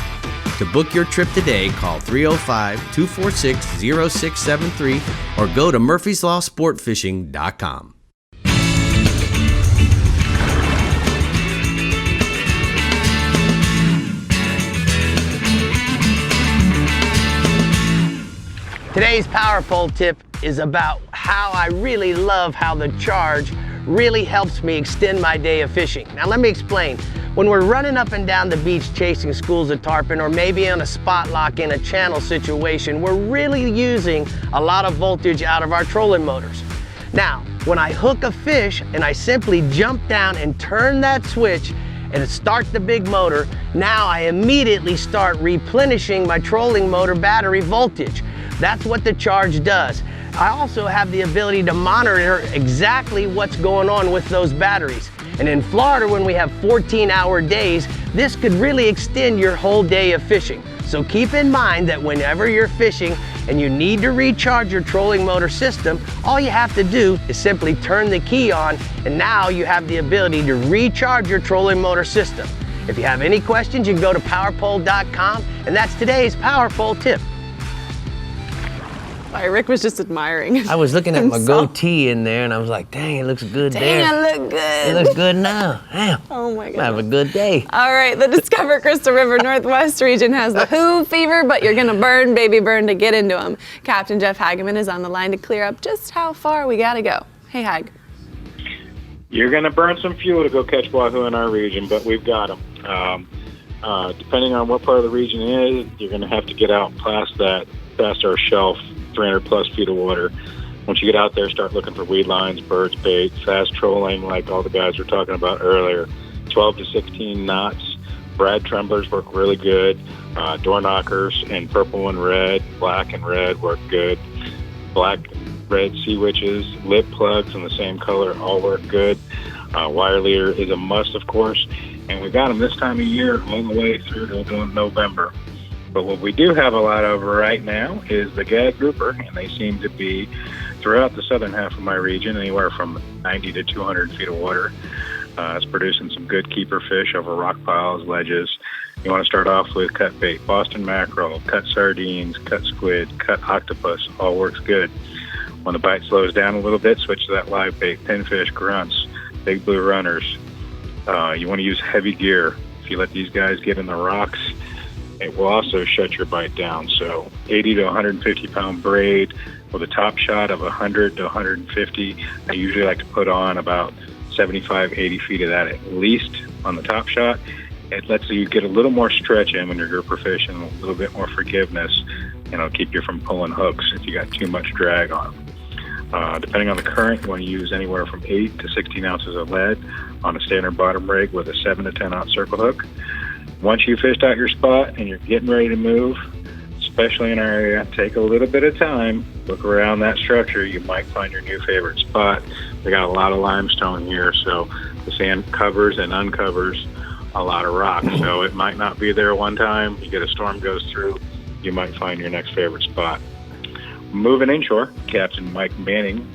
To book your trip today, call 305-246-0673 or go to murphyslawsportfishing.com. Today's Power Pole tip is about how I really love how the charge really helps me extend my day of fishing. Now let me explain. When we're running up and down the beach chasing schools of tarpon, or maybe on a spot lock in a channel situation, we're really using a lot of voltage out of our trolling motors. Now, when I hook a fish and I simply jump down and turn that switch and start the big motor, now I immediately start replenishing my trolling motor battery voltage. That's what the charge does. I also have the ability to monitor exactly what's going on with those batteries. And in Florida, when we have 14-hour days, this could really extend your whole day of fishing. So keep in mind that whenever you're fishing and you need to recharge your trolling motor system, all you have to do is simply turn the key on, and now you have the ability to recharge your trolling motor system. If you have any questions, you can go to powerpole.com, and that's today's Power Pole tip. Rick was just admiring. I was looking at my goatee in there and I was like, dang, it looks good there. Dang, I look good. It looks good now. Damn. Oh my God. Have a good day. All right, the Discover Crystal River Northwest region has the wahoo fever, but you're gonna burn, baby burn, to get into them. Captain Jeff Hageman is on the line to clear up just how far we gotta go. Hey, Hag. You're gonna burn some fuel to go catch wahoo in our region, but we've got them. Depending on what part of the region it is, you're gonna have to get out past our shelf, 300 plus feet of water. Once you get out there, start looking for weed lines, birds, bait, fast trolling like all the guys were talking about earlier. 12 to 16 knots. Brad tremblers work really good. Door knockers in purple and red, black and red work good. Black, red sea witches, lip plugs in the same color all work good. Wire leader is a must, of course, and we got them this time of year all the way through to November. But what we do have a lot of right now is the gag grouper, and they seem to be throughout the southern half of my region, anywhere from 90 to 200 feet of water. It's producing some good keeper fish over rock piles, ledges. You want to start off with cut bait, Boston mackerel, cut sardines, cut squid, cut octopus, all works good. When the bite slows down a little bit, switch to that live bait, pinfish, grunts, big blue runners. You want to use heavy gear. If you let these guys get in the rocks, it will also shut your bite down. So 80 to 150 pound braid with a top shot of 100 to 150. I usually like to put on about 75, 80 feet of that at least on the top shot. It lets you get a little more stretch in when you're grouper fishing, a little bit more forgiveness, and it'll keep you from pulling hooks if you got too much drag on them. Depending on the current, you want to use anywhere from 8 to 16 ounces of lead on a standard bottom rig with a 7 to 10 ounce circle hook. Once you fished out your spot and you're getting ready to move, especially in our area, take a little bit of time, look around that structure. You might find your new favorite spot. We got a lot of limestone here, so the sand covers and uncovers a lot of rock. So it might not be there one time. You get a storm goes through, you might find your next favorite spot. Moving inshore, Captain Mike Manning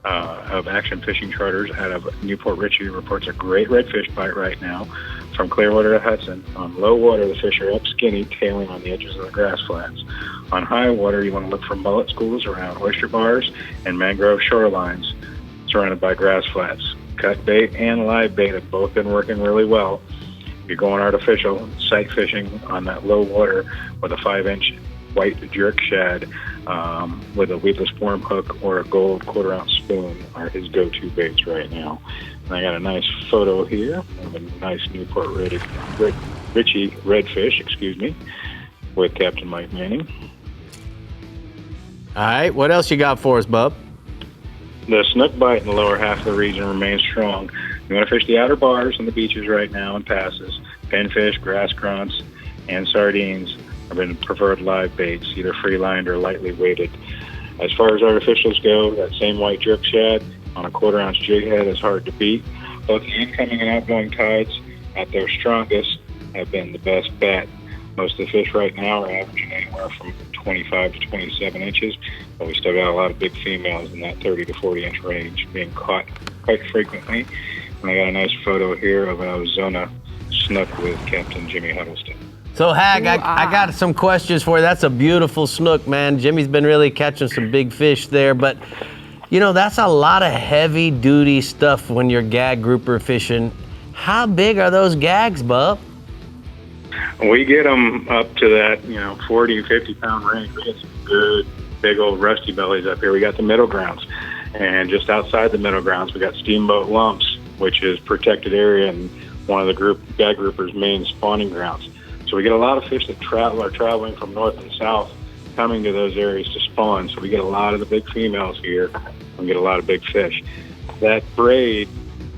of Action Fishing Charters out of Newport Richey reports a great redfish bite right now from Clearwater to Hudson. On low water, the fish are up skinny, tailing on the edges of the grass flats. On high water, you want to look for mullet schools around oyster bars and mangrove shorelines surrounded by grass flats. Cut bait and live bait have both been working really well. If you're going artificial, sight fishing on that low water with a 5-inch white jerk shad with a weedless worm hook or a gold 1/4 ounce spoon are his go-to baits right now. And I got a nice photo here of a nice Newport Richey redfish, with Captain Mike Manning. All right, what else you got for us, bub? The snook bite in the lower half of the region remains strong. You want to fish the outer bars on the beaches right now and passes. Pinfish, grass grunts, and sardines have been preferred live baits, either free-lined or lightly weighted. As far as artificials go, that same white jerk shad on a 1/4 ounce jig head is hard to beat. Both the incoming and outgoing tides at their strongest have been the best bet. Most of the fish right now are averaging anywhere from 25 to 27 inches, but we still got a lot of big females in that 30 to 40 inch range being caught quite frequently. And I got a nice photo here of an Ozona snook with Captain Jimmy Huddleston. So, Hag, I got some questions for you. That's a beautiful snook, man. Jimmy's been really catching some big fish there, but, you know, that's a lot of heavy-duty stuff when you're gag grouper fishing. How big are those gags, bub? We get them up to that, 40 and 50 pound range. We get some good, big old rusty bellies up here. We got the middle grounds. And just outside the middle grounds, we got Steamboat Lumps, which is protected area and one of the gag groupers' main spawning grounds. So we get a lot of fish that are traveling from north and south, coming to those areas to spawn. So we get a lot of the big females here and get a lot of big fish. That braid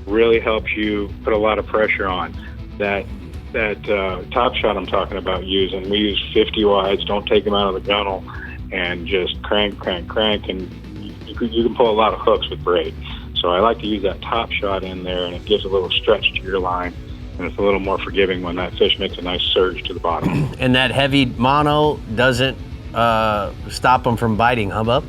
really helps you put a lot of pressure on. That top shot I'm talking about using, we use 50 wides, don't take them out of the gunnel, and just crank, and you can pull a lot of hooks with braid. So I like to use that top shot in there, and it gives a little stretch to your line, and it's a little more forgiving when that fish makes a nice surge to the bottom. And that heavy mono doesn't stop them from biting, huh, bub?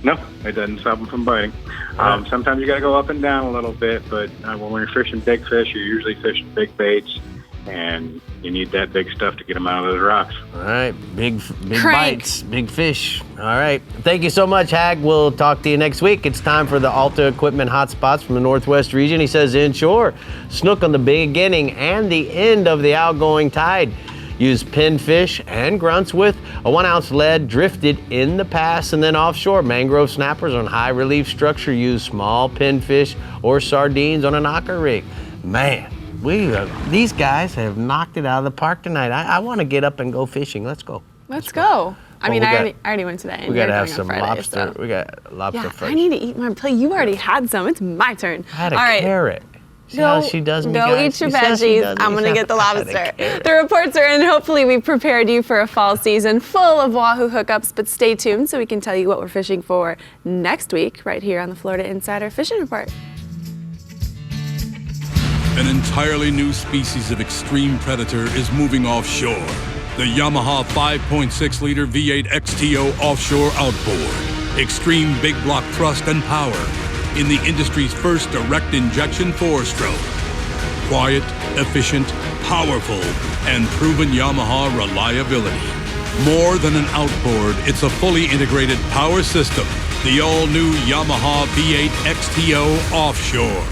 No, it doesn't stop them from biting. Sometimes you got to go up and down a little bit, but when you're fishing big fish, you're usually fishing big baits, and you need that big stuff to get them out of those rocks. All right, big bites, big fish. All right, thank you so much, Hag. We'll talk to you next week. It's time for the Alta Equipment Hotspots from the Northwest region. He says inshore, snook on the beginning and the end of the outgoing tide. Use pinfish and grunts with a 1 ounce lead drifted in the pass, and then offshore mangrove snappers on high relief structure. Use small pinfish or sardines on a knocker rig. Man, these guys have knocked it out of the park tonight. I want to get up and go fishing. Let's go. Let's go. I mean, I already went today. We got to have some lobster. So. We got lobster first. I need to eat my plate. You already had some. It's my turn. I had a carrot. See how she does me, Go guys? eat your veggies. I'm going to get the lobster. The reports are in. Hopefully we've prepared you for a fall season full of wahoo hookups, but stay tuned so we can tell you what we're fishing for next week right here on the Florida Insider Fishing Report. An entirely new species of extreme predator is moving offshore. The Yamaha 5.6-liter V8 XTO offshore outboard. Extreme big block thrust and power in the industry's first direct injection 4-stroke. Quiet, efficient, powerful, and proven Yamaha reliability. More than an outboard, it's a fully integrated power system. The all-new Yamaha V8 XTO offshore.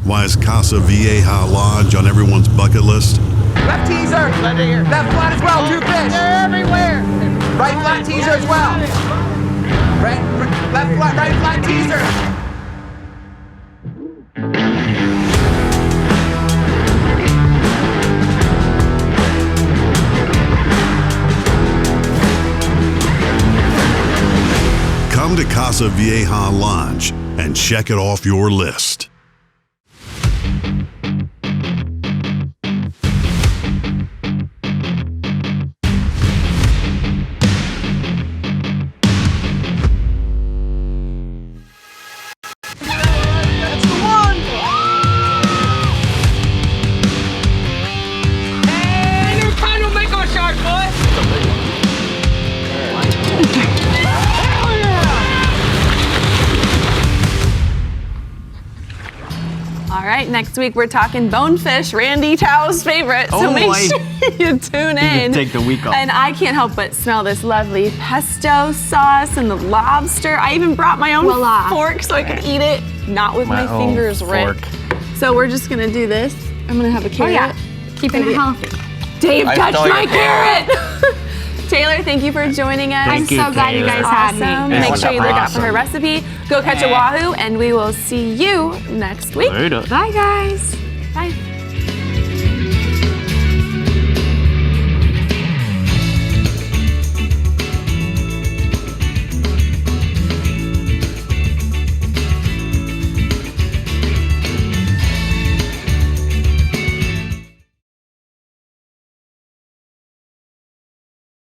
Why is Casa Vieja Lodge on everyone's bucket list? Left teaser! Left flat as well, 2 fish! They're everywhere! Right flat teaser as well! Left flat, right flat teaser! Come to Casa Vieja Lodge and check it off your list. Next week, we're talking bonefish, Randy Tao's favorite. So make sure you tune in. Take the week off. And I can't help but smell this lovely pesto sauce and the lobster. I even brought my own fork so I could eat it, not with my fingers, Rick. So we're just gonna do this. I'm gonna have a carrot. Oh yeah, keeping it healthy. Dave touched my carrot! Taylor, thank you for joining us. I'm so glad you guys had me. Make sure you look out for her recipe. Go catch a wahoo, and we will see you next week. Later. Bye, guys.